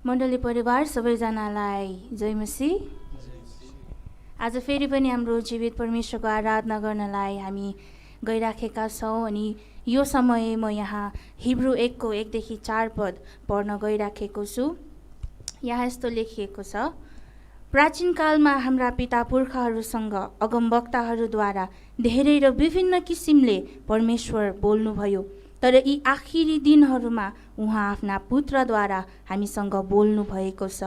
मण्डली परिवार सबैजनालाई जय मसीह। आज फेरि पनि हाम्रो जीवित परमेश्वरको आराधना गर्नलाई हामी गइराखेका छौँ अनि यो समय म यहाँ हिब्रू 1को 1 देखि 4 पद पढ्न गइराखेको छु। यहाँ यस्तो लेखिएको छ, प्राचीन कालमा हाम्रा पिता पुर्खाहरूसँग अगमवक्ताहरूद्वारा धेरै र विभिन्न किसिमले परमेश्वर बोल्नुभयो, तर यी आखिरी दिनहरूमा उहाँ आफ्ना पुत्रद्वारा हामीसँग बोल्नु भएको छ।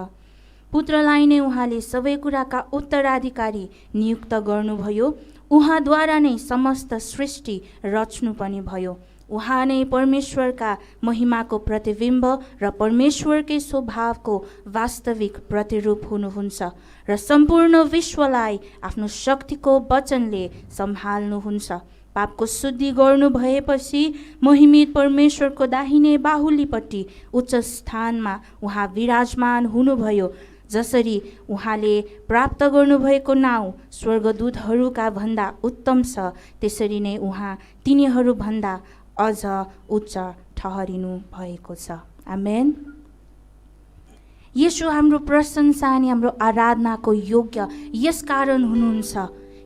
पुत्रलाई नै उहाँले सबै कुराका उत्तराधिकारी नियुक्त गर्नुभयो। उहाँद्वारा नै समस्त सृष्टि रच्नु पनि भयो। उहाँ नै परमेश्वरका महिमाको प्रतिबिम्ब र परमेश्वरकै स्वभावको वास्तविक प्रतिरूप हुनुहुन्छ र सम्पूर्ण विश्वलाई आफ्नो शक्तिको वचनले सम्हाल्नुहुन्छ। पापको शुद्धि गर्नु भएपछि महिमित परमेश्वरको दाहिने बाहुलीपट्टि उच्च स्थानमा उहाँ विराजमान हुनुभयो। जसरी उहाँले प्राप्त गर्नुभएको नाउँ स्वर्गदूतहरूका भन्दा उत्तम छ, त्यसरी नै उहाँ तिनीहरूभन्दा अझ उच्च ठहरिनु भएको छ। आमेन। येशू हाम्रो प्रशंसा अनि हाम्रो आराधनाको योग्य यस कारण हुनुहुन्छ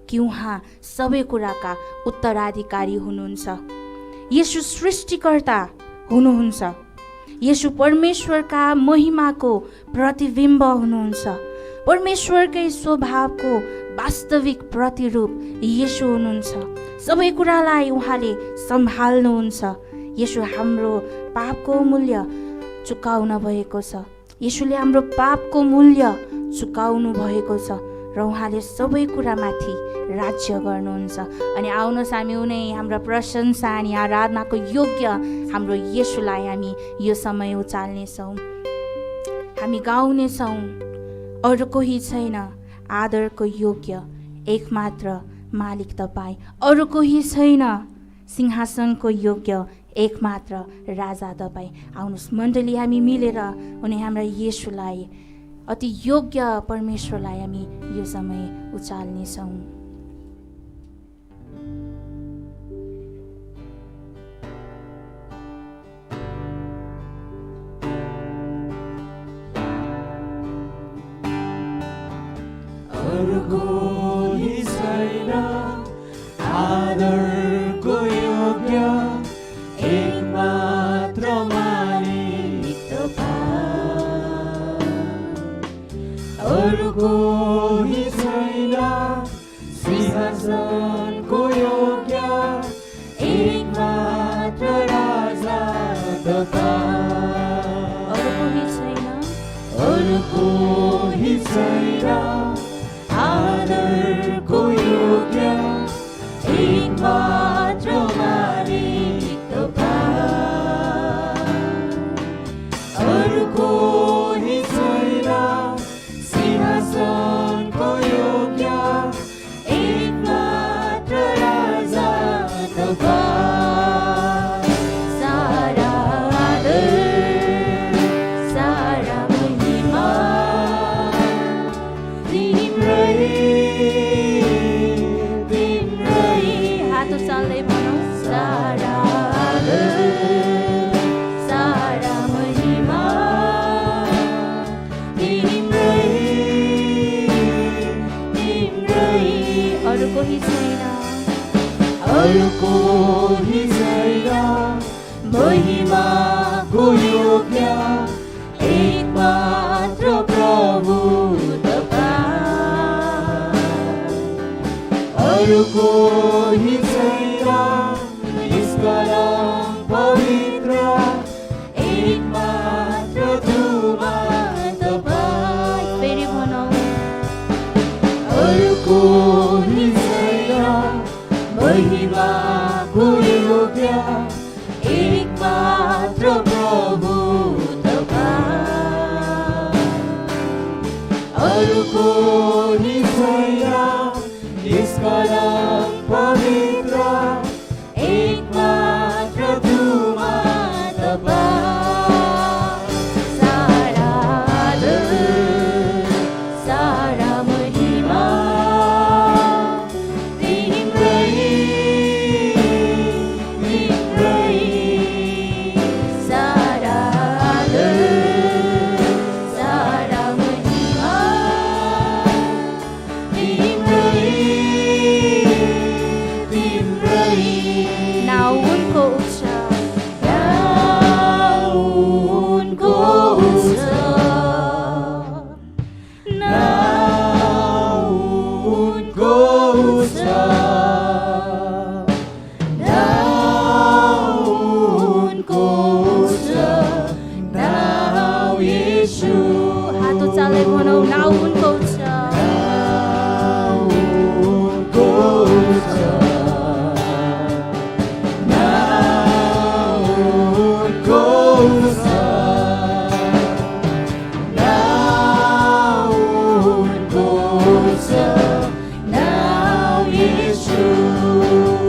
कि उहाँ सबै कुराका उत्तराधिकारी हुनुहुन्छ। येशू सृष्टिकर्ता हुनुहुन्छ। येशू परमेश्वरका महिमाको प्रतिबिम्ब हुनुहुन्छ। परमेश्वरकै स्वभावको वास्तविक प्रतिरूप येशू हुनुहुन्छ। सबै कुरालाई उहाँले सम्हाल्नुहुन्छ। येशू हाम्रो पापको मूल्य चुकाउन भएको छ। येशूले हाम्रो पापको मूल्य चुकाउनु भएको छ र उहाँले सबै कुरामाथि राज्य गर्नुहुन्छ। अनि आउनुहोस् हामी उनी हाम्रा प्रशंसा अनि आराधनाको योग्य हाम्रो येशूलाई हामी यो समय उचाल्नेछौँ। हामी गाउनेछौँ, अरू कोही छैन आदरको योग्य, एकमात्र मालिक तपाईँ। अरू कोही छैन सिंहासनको योग्य, एकमात्र राजा तपाईँ। आउनुहोस् मण्डली हामी मिलेर उनी हाम्रा येशूलाई, अति योग्य परमेश्वरलाई हामी यो समय उचाल्नेछौँ। अरू कोही छैन आदरको योग्य, एकमात्र मालिक तपाईँ। अरू कोही छैन सिंहासनको योग्य, एकमात्र राजा तपाईँ। अरू कोही छैन, अरू कोही छैन आदरको योग्य, एकमात्र मालिक तपाईँ। अरू कोही छैन सिंहासनको योग्य, एकमात्र राजा तपाईँ। सारा आदर, सारा महिमा हात उचाल्दै भनौँ, सारा आदर, सारा महिमा तिम्रै। अरू कोही छैन, अरू कोही छैन महिमाको योग्य, एकमात्र प्रभु तपाईँ। अरू कोही छैन निष्कलङ्क पवित्र, एकमात्र धुमा तपाईँ। फेरि भनौँ, अरू कोही छैन महिमाको योग्य, एकमात्र प्रभु तपाईँ। अरू कोही छैन निष्कलङ्क पवित्र, एकमात्र धुमा तपाईँ। सारा आदर, सारा महिमा तिम्रै सबैले भनौँ नाउँ उनको छ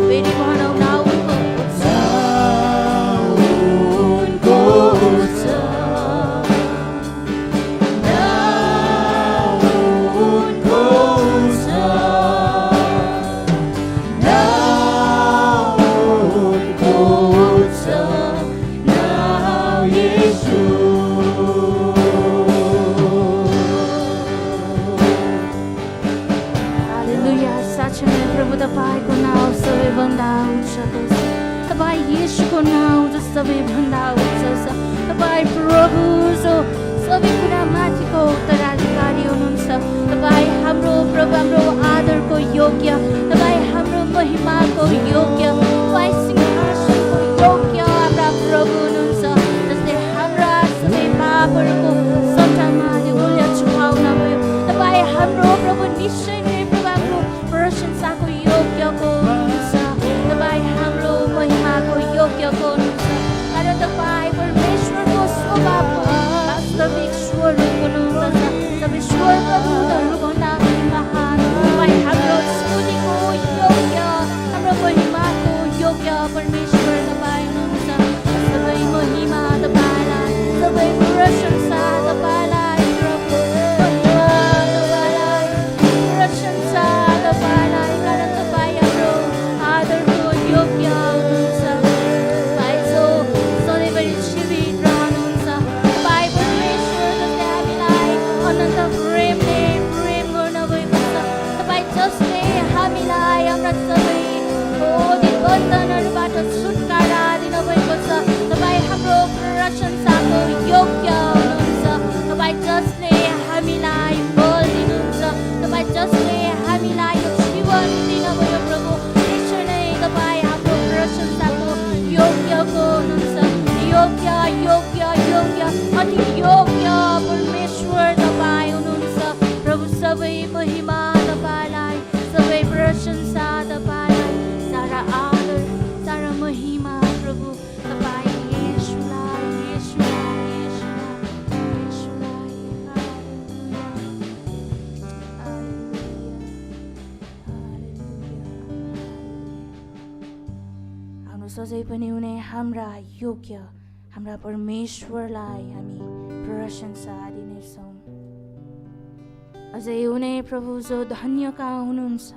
फेरि भनौँ नाउँ उनको छ हालेलुया साँच्चै नै प्रभु तपाईँको नाउँ सबैभन्दा उच्च छ तपाईँ येशूको नाउँ जो सबैभन्दा उच्च छ तपाईँ प्रभु जो सबै कुरा माथिको उत्तराधिकारी हुनुहुन्छ तपाईँ हाम्रो प्रभु हाम्रो आदरको योग्य तपाईँ हाम्रो महिमाको योग्य तपाईँ सिंहासनको योग्य हाम्रा प्रभु हुनुहुन्छ जसले हाम्रा सबै पापहरूको सट्टामा मूल्य चुकाउन भयो तपाईँ हाम्रो प्रभु निश्चय नै प्रभु हाम्रो प्रशंसाको योग्यको हुनुहुन्छ तपाईँ हाम्रो महिमाको योग्यको हुनुहुन्छ कारण तपाईँ परमेश्वरको स्वभावको वास्तविक स्वरूप हुनुहुन्छ तपाईँ स्वर्गदूतहरूभन्दा पनि महान तपाईँ हाम्रो स्तुतिको योग्य हाम्रो महिमाको योग्य परमेश्वर तपाईँ हुनुहुन्छ सबै महिमा तपाईँलाई सबै प्रशंसा तपाईँलाई प्रभु महिमा तपाईँलाई प्रशंसा तपाईँलाई कारण तपाईँ हाम्रो आदरको योग्य हुनुहुन्छ तपाईँ जो सधैँभरि जीवित रहनुहुन्छ तपाईँ परमेश्वर जसले हामीलाई अनन्त प्रेमले प्रेम गर्नुभएको छ तपाईँ जसले हामीलाई हाम्रा सबै बन्धनहरूबाट छुटकारा दिनुभएको छ तपाईँ हाम्रो प्रशंसाको योग्य हुनुहुन्छ तपाईँ जसले हामीलाई बल दिनुहुन्छ तपाईँ जसले हामीलाई यो जीवन दिनुभयो प्रभु निश्चय नै तपाईँ हाम्रो प्रशंसाको योग्यको हुनुहुन्छ योग्य योग्य योग्य अति योग्य परमेश्वर तपाईँ हुनुहुन्छ प्रभु सबै महिमा तपाईँलाई सबै प्रशंसा तपाईँलाई सारा आदर सारा महिमा प्रभु तपाईँ येशूलाई येशूलाई येशूलाई हाम्रो सधैँ पनि हुने हाम्रा योग्य हाम्रा परमेश्वरलाई हामी प्रशंसा दिनेछौँ अझै हुने प्रभु जो धन्यका हुनुहुन्छ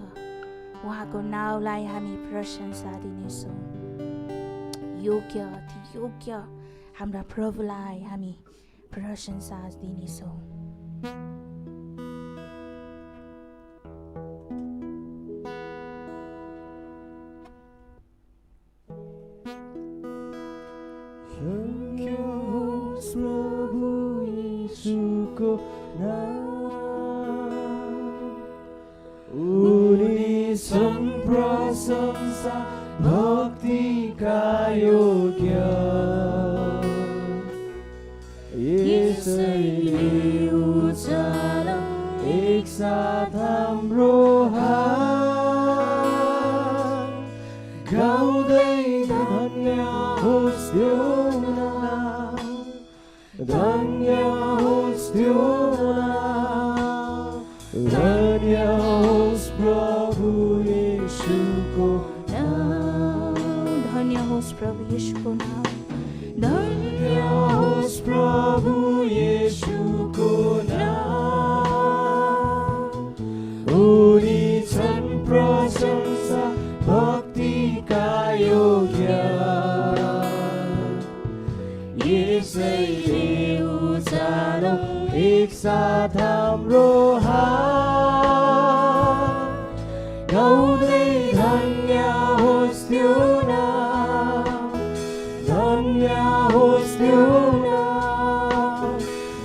उहाँको नाउँलाई हामी प्रशंसा दिनेछौँ योग्य अति योग्य हाम्रा प्रभुलाई हामी प्रशंसा दिनेछौँ प्रभु यीशुको उनी छन् प्रशंसा भक्तिका योग्य यसैले उचालो एकसाथ हाम्रो हात गाउँदै धन्य होस् त्यो नाम धन्य होस् त्यो नाम धन्य होस् प्रभु येशूको नाम धन्य होस् प्रभु येशूको नाम धन्य होस् प्रभु येशूको नाम उनी छन् प्रशंसा भक्तिका योग्य यसैले उचालो एकसाथ हाम्रो हात गाउँदै धन्य होस् त्यो नाम धन्य होस् त्यो नाम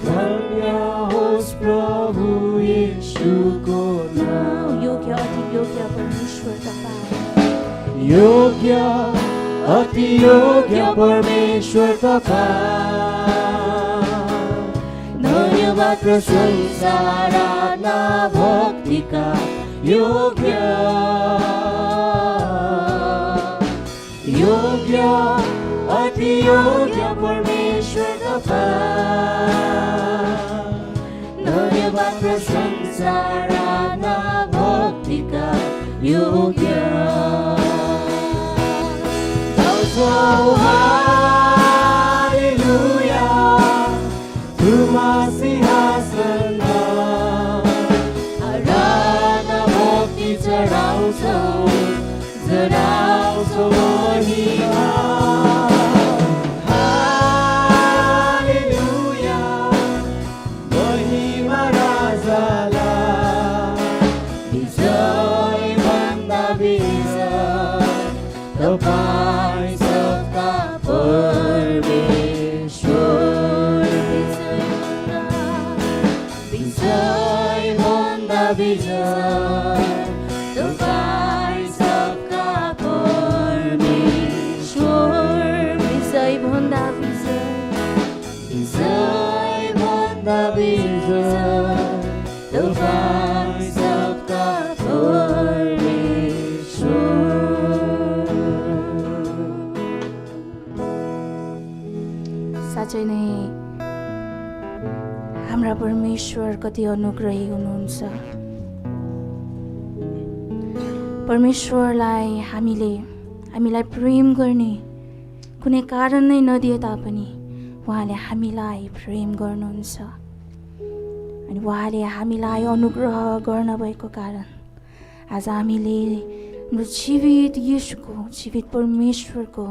धन्य होस् प्रभु येशूको नाम योग्य अति योग्य परमेश्वर तपाईँ योग्य अति योग्य परमेश्वर तपाईँ धन्य धन्यवाद प्रशंसा आराधना भक्तिका योग्य योग्य अति योग्य परमेश्वर तपाईं धन्यवाद प्रशंसा आराधना भक्तिका योग्य हालेलुया तुमा सिंहासनमा आराधना भक्ति चढाउँछौ महिमा हालेलुया महिमा राजालाई विजय भन्दा विजय तपाईं सबका परमेश्वर विजय भन्दा विजय तपाईं सबका परमेश्वर विजय भन्दा विजय विजय भन्दा विजय तपाईं सबका साँच्चै नै हाम्रा परमेश्वर कति अनुग्रही हुनुहुन्छ। परमेश्वरलाई हामीलाई प्रेम गर्ने कुनै कारण नै नदिए तापनि उहाँले हामीलाई प्रेम गर्नुहुन्छ अनि उहाँले हामीलाई अनुग्रह गर्नुभएको कारण आज हामीले जीवित येशूको जीवित परमेश्वरको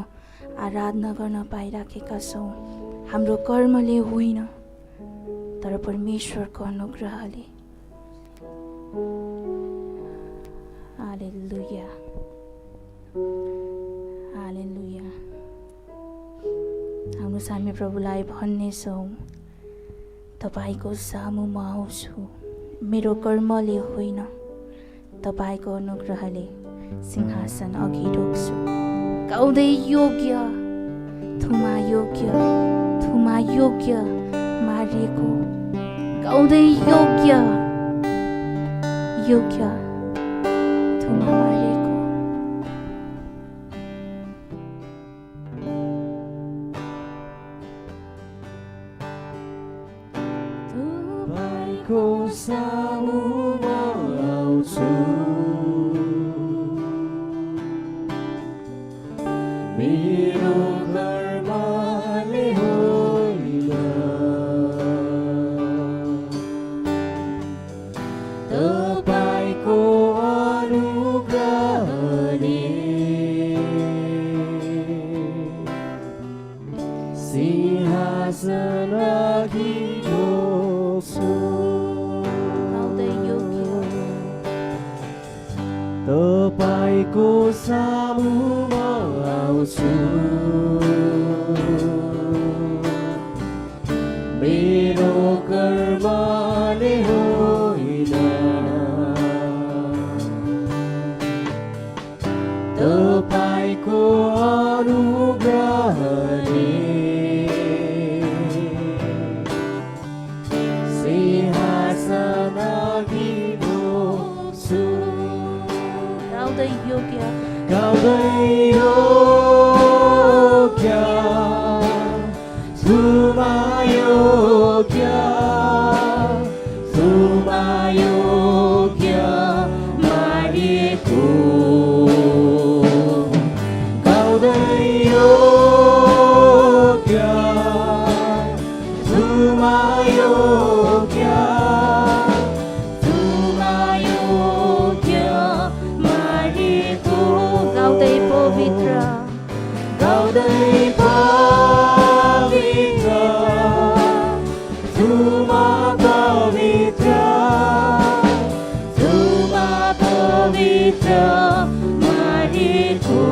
आराधना गर्न पाइराखेका छौँ। हाम्रो कर्मले होइन तर परमेश्वरको अनुग्रहले। हालेलुया हालेलुया। आउनुहोस् हामी प्रभुलाई भन्नेछौँ तपाईँको सामुमा आउँछु मेरो कर्मले होइन तपाईँको अनुग्रहले सिंहासन अघि ढोक्छु गाउँदै योग्य थुमा योग्य मारेको गाउँदै योग्य थुमा मारेको तपाईँको सामुमा आउँछु मेरो कर्मले होइन तपाईँको अनुग्रहले सिंहासन अघि ढोक्छु तपाईँको सामुमा आउँछु मेरो कर्मले होइन तपाईँको अनुग्रहले सिंहासन अघि ढोक्छु गाउँदै योग्य तुमा योग्य मारिएको गाउँदै योग्य तुमा योग्य मारिएको गाउँदै पवित्र तुमा पवित्र मारिएको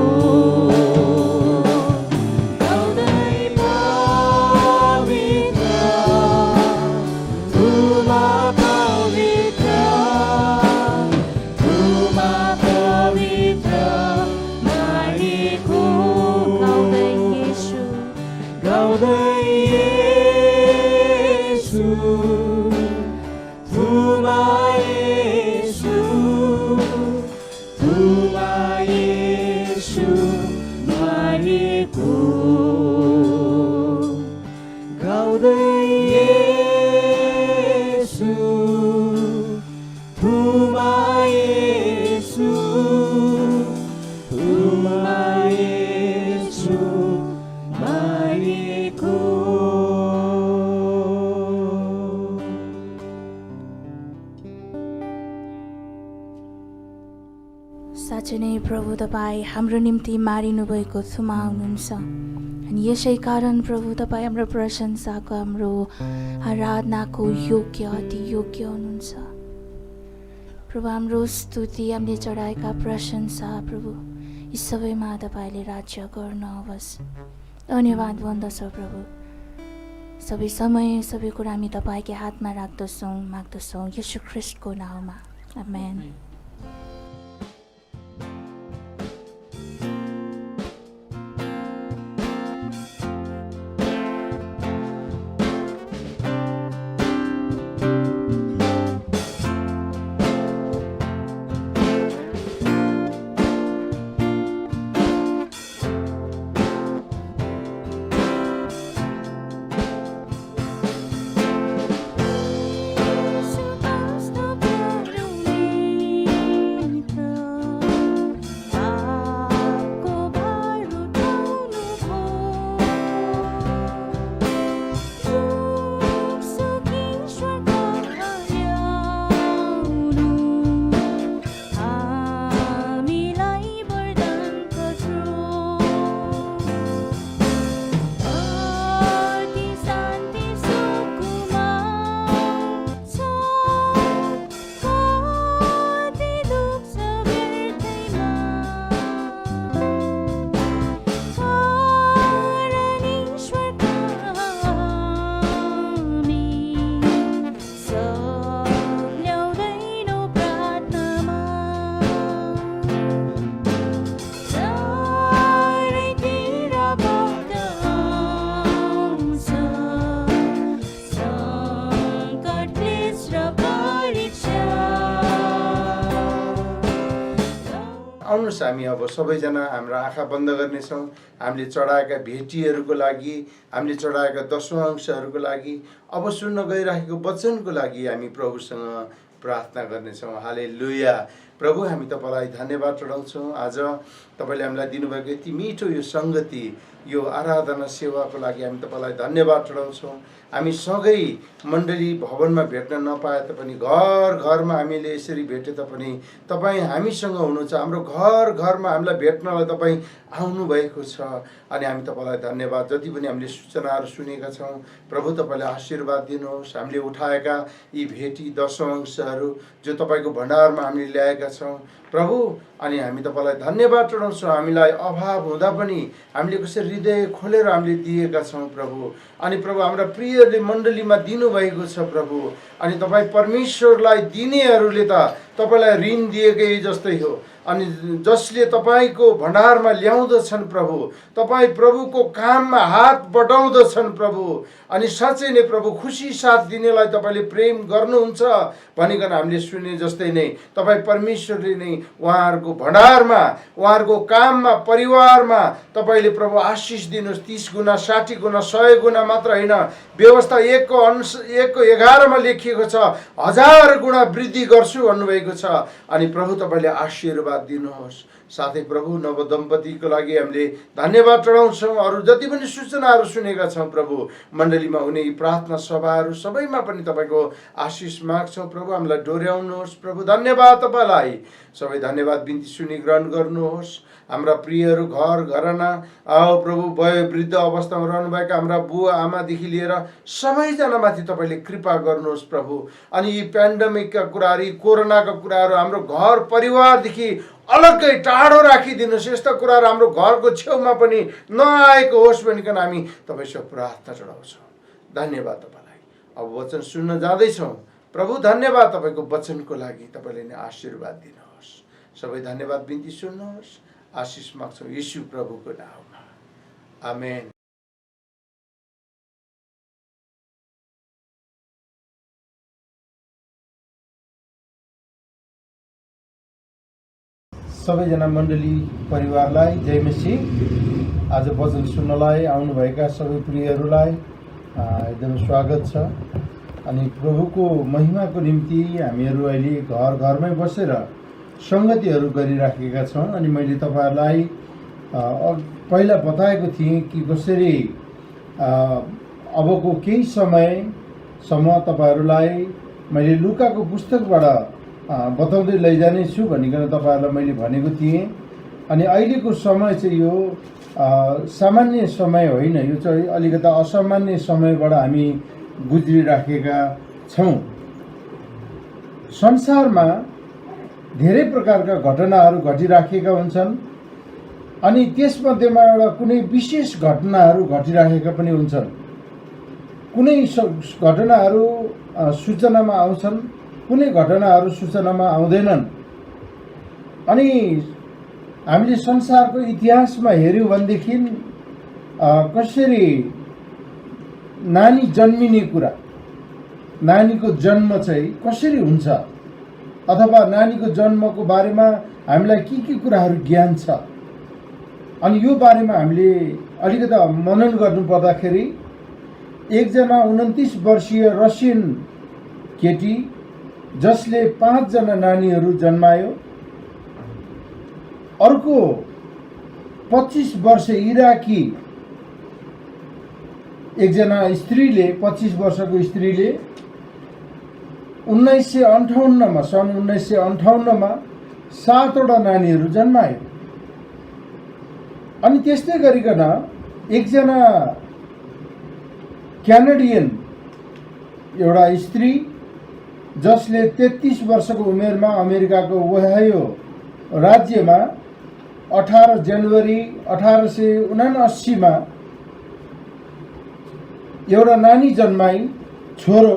गाउँदै पवित्र तुमा पवित्र मारिएको गाउँदै येशू गाउँदै येशू मारेको गाउँदै येशू तुमा येशू मारेको साँच्चै नै प्रभु तपाईँ हाम्रो निम्ति मारिनुभएको थुमा हुनुहुन्छ अनि यसै कारण प्रभु तपाईँ हाम्रो प्रशंसाको हाम्रो आराधनाको योग्य अति योग्य हुनुहुन्छ प्रभु हाम्रो स्तुति हामीले चढाएका प्रशंसा प्रभु यी सबैमा तपाईँले राज्य गर्नुहोस् धन्यवाद भन्दछौँ प्रभु सबै समय सबै कुरा हामी तपाईँकै हातमा राख्दछौँ माग्दछौँ येशू ख्रीष्टको नाउँमा आमेन आउनुहोस् हामी अब सबैजना हाम्रो आँखा बन्द गर्नेछौँ हामीले चढाएका भेटीहरूको लागि हामीले चढाएका दशौं अंशहरूको लागि अब सुन्न गइरहेको वचनको लागि हामी प्रभुसँग प्रार्थना गर्नेछौँ हालेलुया प्रभु हामी तपाईलाई धन्यवाद चढाउँछौँ आज तपाईले हामीलाई दिनुभएको यति मिठो यो संगति यो आराधना सेवाको लागि हामी तपाईलाई धन्यवाद चढाउँछौँ हामी सँगै मण्डली भवनमा भेट्न नपाए तापनि घर घरमा हामीले यसरी भेटे तापनि तपाईँ हामीसँग हुनुहुन्छ हाम्रो घर घरमा हामीलाई भेट्नलाई तपाईँ आउनु भएको छ अनि हामी तपाईलाई धन्यवाद जति पनि हामीले सूचनाहरू सुनेका छौँ प्रभु तपाईले आशीर्वाद दिनुहोस् हामीले उठाएका यी भेटी दशौं अंशहरू जो तपाईको भण्डारमा हामीले ल्याएका छौँ प्रभु अनि हामी तपाईलाई धन्यवाद चढाउँछौँ हामीलाई अभाव हुँदा पनि हामीले कसरी हृदय खोलेर हामीले दिएका छौँ प्रभु अनि प्रभु हाम्रा प्रियले मण्डलीमा दिनुभएको छ प्रभु अनि तपाईँ परमेश्वरलाई दिनेहरूले त तपाईलाई ऋण दिएकै जस्तै हो अनि जसले तपाईको भण्डारमा ल्याउँदछन् प्रभु तपाईँ प्रभुको काममा हात बढाउँदछन् प्रभु अनि साँच्चै नै प्रभु खुसी साथ दिनेलाई तपाईले प्रेम गर्नुहुन्छ भनिकन हामीले सुने जस्तै नै तपाईँ परमेश्वरले नै उहाँहरूको भण्डारमा उहाँहरूको काममा परिवारमा तपाईले प्रभु आशिष दिनुहोस् 30 गुणा 60 गुणा 100 गुणा मात्र होइन व्यवस्था 1:11 मा लेखिएको छ 1000 गुणा वृद्धि गर्छु भन्नुभएको छ अनि प्रभु तपाईले आशीर्वाद दिनुहोस् साथै प्रभु नवदम्पतिको लागि हामीले धन्यवाद चढाउँछौँ अरू जति पनि सूचनाहरू सुनेका छौँ प्रभु मण्डलीमा हुने प्रार्थना सभाहरू सबैमा पनि तपाईको आशिष माग्छौँ प्रभु हामीलाई डोर्याउनुहोस् प्रभु धन्यवाद तपाईलाई सबै धन्यवाद बिन्ती सुनि ग्रहण गर्नुहोस् हाम्रा प्रियहरू घर घरना आओ प्रभु वयोवृद्ध अवस्थामा रहनुभएका हाम्रा बुवा आमादेखि लिएर सबैजनामाथि तपाईले कृपा गर्नुहोस् प्रभु अनि यी पेन्डेमिकका कुराहरू यी कोरोनाका कुराहरू हाम्रो घर परिवारदेखि अलग्गै टाढो राखिदिनुहोस् यस्ता कुराहरू हाम्रो घरको छेउमा पनि नआएको होस् भनिकन हामी तपाईसँग प्रार्थना चढाउँछौँ धन्यवाद तपाईलाई अब वचन सुन्न जाँदैछौँ प्रभु धन्यवाद तपाईको वचनको लागि तपाईले नै आशीर्वाद दिनुहोस् सबै धन्यवाद बिन्ती सुन्नुहोस् आशिष माग्छौँ येशू प्रभुको नाममा आमेन सबैजना मण्डली परिवारलाई जय मसीह। आज वचन सुन्नलाई आउनुभएका सबै प्रियहरूलाई एकदम स्वागत छ। अनि प्रभुको महिमाको निम्ति हामीहरू अहिले घर घरमै बसेर सङ्गतिहरू गरिराखेका छौँ। अनि मैले तपाईँहरूलाई पहिला बताएको थिएँ कि कसरी अबको केही समयसम्म तपाईँहरूलाई मैले लुकाको पुस्तकबाट बताउँदै लैजानेछु भनिकन तपाईँहरूलाई मैले भनेको थिएँ। अनि अहिलेको समय चाहिँ यो सामान्य समय होइन, यो चाहिँ अलिकता असामान्य समयबाट हामी गुज्रिराखेका छौँ। संसारमा धेरै प्रकारका घटनाहरू घटिराखेका हुन्छन् अनि त्यसमध्येमा एउटा कुनै विशेष घटनाहरू घटिराखेका पनि हुन्छन्। कुनै घटनाहरू सूचनामा आउँछन्, कुनै घटनाहरू सूचनामा आउँदैनन्। अनि हामीले संसारको इतिहासमा हेऱ्यौँ भनेदेखि कसरी नानी जन्मिने कुरा, नानीको जन्म चाहिँ कसरी हुन्छ, अथवा नानीको जन्मको बारेमा हामीलाई के कुराहरू ज्ञान छ। अनि यो बारेमा हामीले अलिकता मनन गर्नुपर्दाखेरि एकजना 29 वर्षीय रसियन केटी जसले 5 जना नानीहरू जन्मायो, अर्को 25 वर्ष इराकी एकजना स्त्रीले, 25 वर्षको स्त्रीले 1958 मा सन् 1958 मा 7 वटा नानीहरू जन्मायो। अनि त्यस्तै गरिकन एकजना क्यानाडियन एउटा स्त्री जसले 33 वर्षको उमेरमा अमेरिकाको ओहायो राज्यमा 18 जनवरी 1879 मा एउटा नानी जन्माई, छोरो,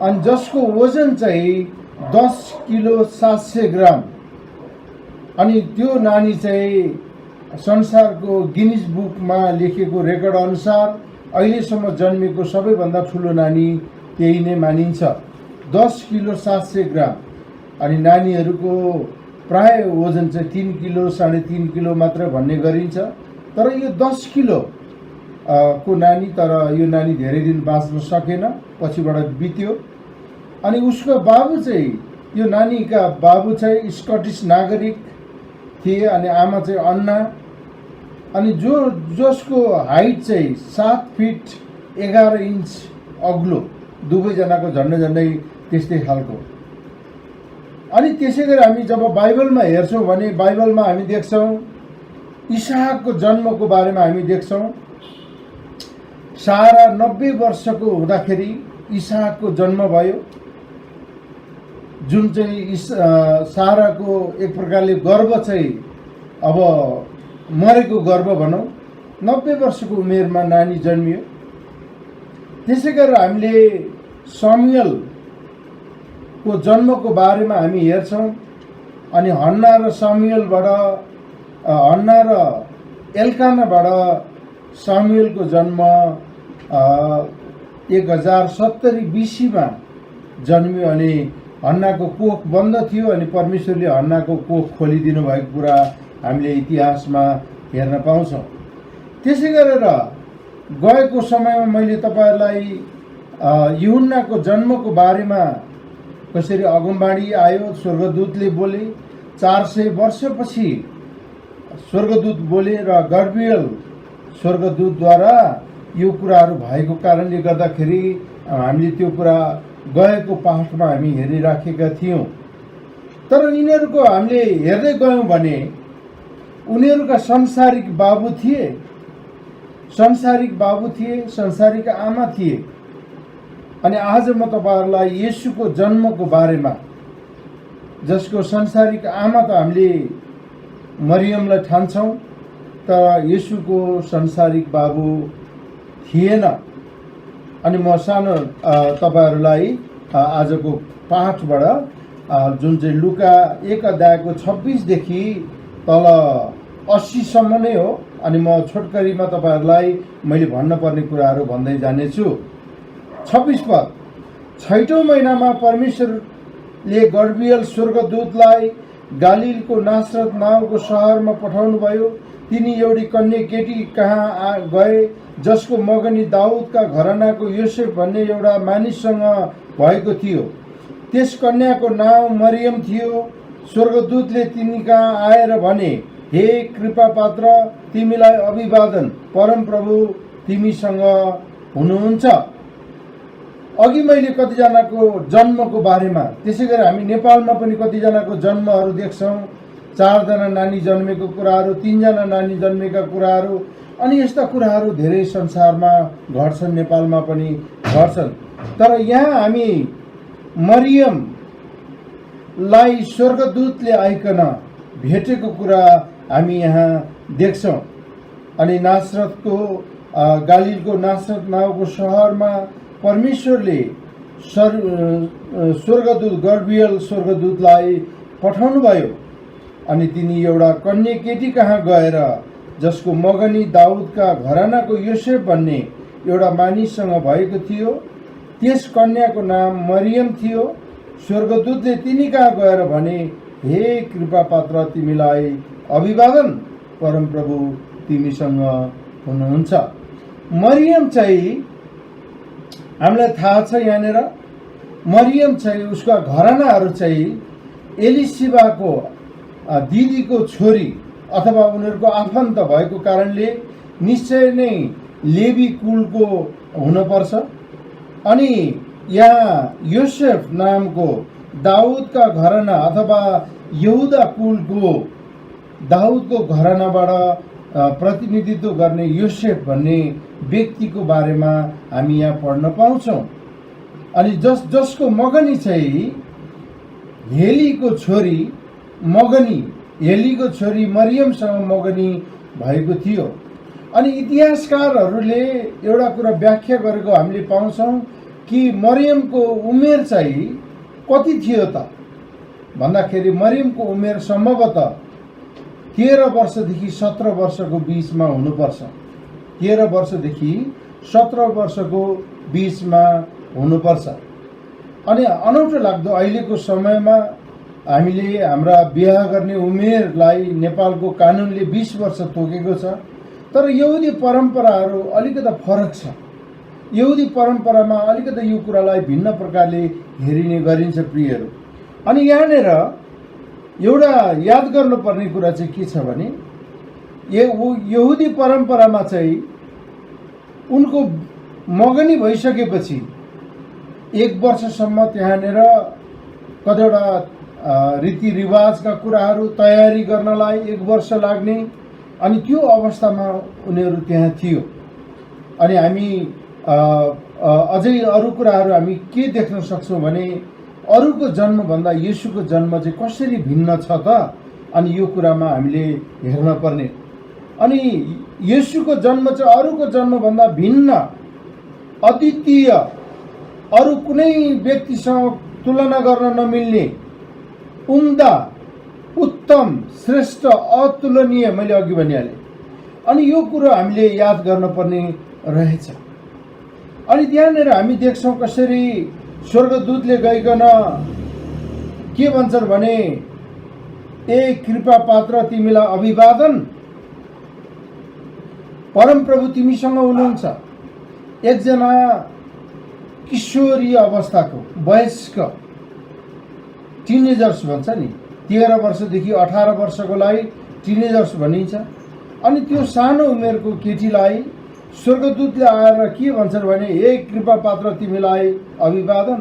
अनि जसको वजन चाहिँ 10 किलो 700 ग्राम। अनि त्यो नानी चाहिँ संसारको गिनिज बुकमा लेखेको रेकर्ड अनुसार अहिलेसम्म जन्मेको सबैभन्दा ठुलो नानी त्यही नै मानिन्छ, 10 किलो 700 ग्राम। अनि नानीहरूको प्राय वजन चाहिँ 3 किलो 3.5 किलो मात्र भन्ने गरिन्छ। तर यो 10 किलो को नानी, तर यो नानी धेरै दिन बाँच्न सकेन, पछिबाट बित्यो। अनि उसको बाबु चाहिँ, यो नानीका बाबु चाहिँ स्कटिस नागरिक थिए अनि आमा चाहिँ अन्ना। अनि जसको हाइट चाहिँ 7 फिट 11 इन्च अग्लो, दुवैजनाको झन्डै त्यस्तै खालको। अनि त्यसै गरी हामी जब बाइबलमा हेर्छौँ भने बाइबलमा हामी देख्छौँ इसाकको जन्मको बारेमा हामी देख्छौँ। सारा 90 वर्षको हुँदाखेरि इसाकको जन्म भयो, जुन चाहिँ साराको एक प्रकारले गर्भ चाहिँ अब मरेको गर्भ भनौँ। 90 वर्षको उमेरमा नानी जन्मियो। त्यसै गरेर हामीले समुएलको जन्मको बारेमा हामी हेर्छौँ। अनि हन्ना र समुएलबाट, हन्ना र एल्कानाबाट समुएलको जन्म 1070 BC मा जन्मियो। अनि हन्नाको कोख बन्द थियो अनि परमेश्वरले हन्नाको कोख खोलिदिनु भएको कुरा हामीले इतिहासमा हेर्न पाउँछौँ। त्यसै गरेर गएको समयमा मैले तपाईँहरूलाई यूहन्नाको जन्मको बारेमा कसरी अगमबाणी आयो, स्वर्गदूतले बोले, 400 वर्षपछि स्वर्गदूत बोले र गब्रिएल स्वर्गदूतद्वारा यो कुराहरू भएको कारणले गर्दाखेरि हामीले त्यो कुरा गएको पाठमा हामी हेरिराखेका थियौँ। तर यिनीहरूको हामीले हेर्दै गयौँ भने उनीहरूका सांसारिक बाबु थिए, सांसारिक बाबु थिए, सांसारिक आमा थिए। अनि आज म तपाईँहरूलाई येशूको जन्मको बारेमा, जसको सांसारिक आमा त हामीले मरियमलाई ठान्छौँ, तर येशूको सांसारिक बाबु थिएन। अनि म सानो तपाईँहरूलाई आजको पाठबाट जुन चाहिँ लुका 1 अध्यायको 26 देखि तल 80 सम्म नै हो। अनि म छोटकरीमा तपाईँहरूलाई मैले भन्नुपर्ने कुराहरू भन्दै जानेछु। 26 पद, 6औं महिनामा परमेश्वरले गब्रिएल स्वर्गदूतलाई गालिलको नासरत नाउँको सहरमा पठाउनुभयो। तिनी एउटी कन्या केटी कहाँ गए जसको मगनी दाउदका घरानाको योसेफ भन्ने एउटा मानिससँग भएको थियो। त्यस कन्याको नाम मरियम थियो। स्वर्गदूतले तिनी कहाँ आएर भने, हे कृपा पात्र, तिमीलाई अभिवादन, परमप्रभु तिमीसँग हुनुहुन्छ। अघि मैले कतिजनाको जन्मको बारेमा, त्यसै गरी हामी नेपालमा पनि कतिजनाको जन्महरू देख्छौँ। 4 जना नानी जन्मेको कुराहरू, 3 जना नानी जन्मेका कुराहरू, अनि यस्ता कुराहरू धेरै संसारमा घट्छन्, नेपालमा पनि घट्छन्। तर यहाँ हामी मरियमलाई स्वर्गदूतले आइकन भेटेको कुरा हामी यहाँ देख्छौँ। अनि नासरतको गालिलको नासरत नाउँको सहरमा परमेश्वरले स्वर्गदूत गर्बियल स्वर्गदूतलाई पठाउनुभयो। अनि तिनी एउटा कन्या केटी कहाँ गएर जसको मगनी दाउदका घरानाको योसेफ भन्ने एउटा मानिससँग भएको थियो। त्यस कन्याको नाम मरियम थियो। स्वर्गदूतले तिनी कहाँ गएर भने, हे कृपा पात्र, तिमीलाई अभिवादन, परमप्रभु तिमीसँग हुनुहुन्छ। मरियम चाहिँ हामीलाई थाहा छ, यहाँनिर मरियम चाहिँ उसका घरानाहरू चाहिँ एलिसिबाको दिदीको छोरी अथवा उनीहरूको आफन्त भएको कारणले निश्चय नै लेवी कुलको हुनुपर्छ। अनि यहाँ योसेफ नामको दाउदका घराना अथवा यहुदा कुलको दाउदको घरानाबाट प्रतिनिधित्व गर्ने योसेफ भन्ने व्यक्तिको बारेमा हामी यहाँ पढ्न पाउँछौँ। अनि जसको मगनी चाहिँ हेलीको छोरी मरियमसँग मगनी भएको थियो। अनि इतिहासकारहरूले एउटा कुरा व्याख्या गरेको हामीले पाउँछौँ कि मरियमको उमेर चाहिँ कति थियो त भन्दाखेरि मरियमको उमेर सम्भवतः 13 वर्षदेखि 17 वर्षको बिचमा हुनुपर्छ। 13 वर्षदेखि 17 वर्षको बिचमा हुनुपर्छ। अनि अनौठो लाग्दो अहिलेको समयमा हामीले हाम्रा बिहा गर्ने उमेरलाई नेपालको कानुनले 20 वर्ष तोकेको छ। तर यहुदी परम्पराहरू अलिकति फरक छ। यहुदी परम्परामा अलिकति यो कुरालाई भिन्न प्रकारले हेरिने गरिन्छ प्रियहरू। अनि यहाँनिर एउटा याद गर्नुपर्ने कुरा चाहिँ के छ भने यहुदी परम्परामा चाहिँ उनको मगनी भइसकेपछि 1 वर्षसम्म त्यहाँनिर कतिवटा रीतिरिवाजका कुराहरू तयारी गर्नलाई 1 वर्ष लाग्ने। अनि त्यो अवस्थामा उनीहरू त्यहाँ थियो। अनि हामी अझै अरू कुराहरू हामी के देख्न सक्छौँ भने अरूको जन्मभन्दा येशूको जन्म चाहिँ कसरी भिन्न छ त, अनि यो कुरामा हामीले हेर्न पर्ने। अनि येशूको जन्म चाहिँ अरूको जन्मभन्दा भिन्न, अद्वितीय, अरू कुनै व्यक्तिसँग तुलना गर्न नमिल्ने, उम्दा, उत्तम, श्रेष्ठ, अतुलनीय, मैले अघि भनिहालेँ। अनि यो कुरो हामीले याद गर्नुपर्ने रहेछ। अनि त्यहाँनिर हामी देख्छौँ कसरी स्वर्गदूतले गइकन के भन्छन् भने, ए कृपा पात्र, तिमीलाई अभिवादन, परमप्रभु तिमीसँग हुनुहुन्छ। एकजना किशोरीय अवस्थाको वयस्क टिनेजर्स भन्छ नि, 13 वर्षदेखि 18 वर्षकोलाई टिनेजर्स भनिन्छ। अनि त्यो सानो उमेरको केटीलाई स्वर्गदूतले आएर के भन्छन् भने, हे कृपा पात्र, तिमीलाई अभिवादन।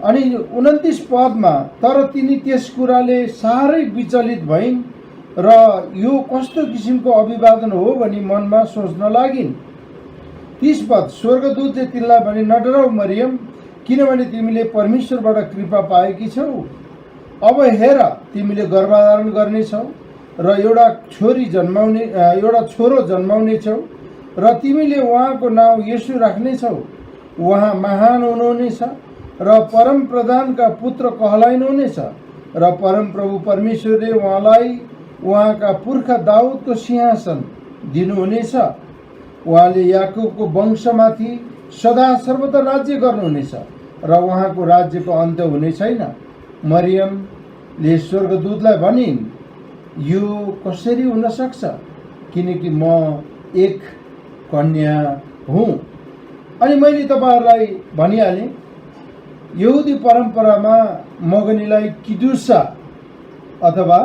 अनि 29 पदमा, तर तिनी त्यस कुराले साह्रै विचलित भइन् र यो कस्तो किसिमको अभिवादन हो भनी मनमा सोच्न लागिन्। 30 पद, स्वर्गदूतले तिनलाई भने, नडराऊ मरियम, किनभने तिमीले परमेश्वरबाट कृपा पाएकी छौ। अब हेर, तिमीले गर्भधारण गर्नेछौ र एउटा छोरो जन्माउनेछौ र तिमीले उहाँको नाउँ येशू राख्नेछौ। उहाँ महान हुनुहुनेछ र परम प्रधानका पुत्र कहलाइनुहुनेछ र परमप्रभु परमेश्वरले उहाँलाई उहाँका पुर्खा दाउदको सिंहासन दिनुहुनेछ। उहाँले याकुबको वंशमाथि सदा सर्वदा राज्य गर्नुहुनेछ र उहाँको राज्यको अन्त्य हुने छैन। मरियम ले स्वर्गदूतलाई भनिन्, यो कसरी हुन सक्छ, किनकि म एक कन्या हुँ। अनि मैले तपाईहरुलाई भनिहालेँ, यहुदी परम्परामा मगनीलाई किडुसा अथवा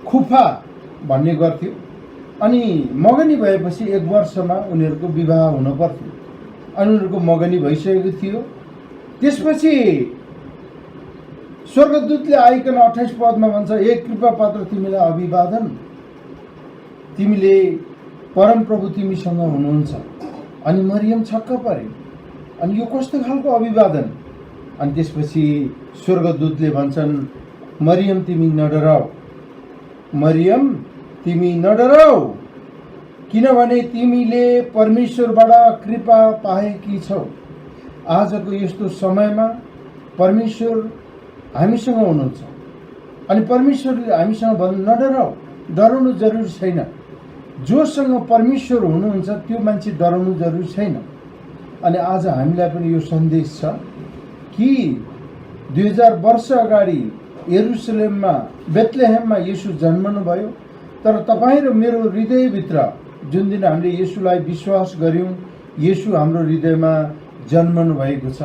खुफा भन्ने गर्थ्यो। अनि मगनी भएपछि 1 वर्षमा उनीहरूको विवाह हुन पर्थ्यो। अनि उनीहरूको मगनी भइसकेको थियो। त्यसपछि स्वर्गदूतले आइकन 28 पदमा भन्छ, हे कृपा पात्र तिमीलाई अभिवादन, तिमीले परमप्रभु तिमीसँग हुनुहुन्छ। अनि मरियम छक्क परे, अनि यो कस्तो खालको अभिवादन। अनि त्यसपछि स्वर्गदूतले भन्छन्, मरियम तिमी नडराऊ, मरियम तिमी नडराऊ, किनभने तिमीले परमेश्वरबाट कृपा पाएकी छौ। आजको यस्तो समयमा परमेश्वर हामीसँग हुनुहुन्छ। अनि परमेश्वरले हामीसँग भन्नु, नडराऊ, डराउनु जरुरी छैन। जोसँग परमेश्वर हुनुहुन्छ त्यो मान्छे डराउनु जरुरी छैन। अनि आज हामीलाई पनि यो सन्देश छ कि 2000 वर्ष अगाडि यरुसलेममा बेथलेहेममा येशू जन्मनु भयो। तर तपाईँ र मेरो हृदयभित्र जुन दिन हामीले येशूलाई विश्वास गर्यौं, येशू हाम्रो हृदयमा जन्मनु भएको छ।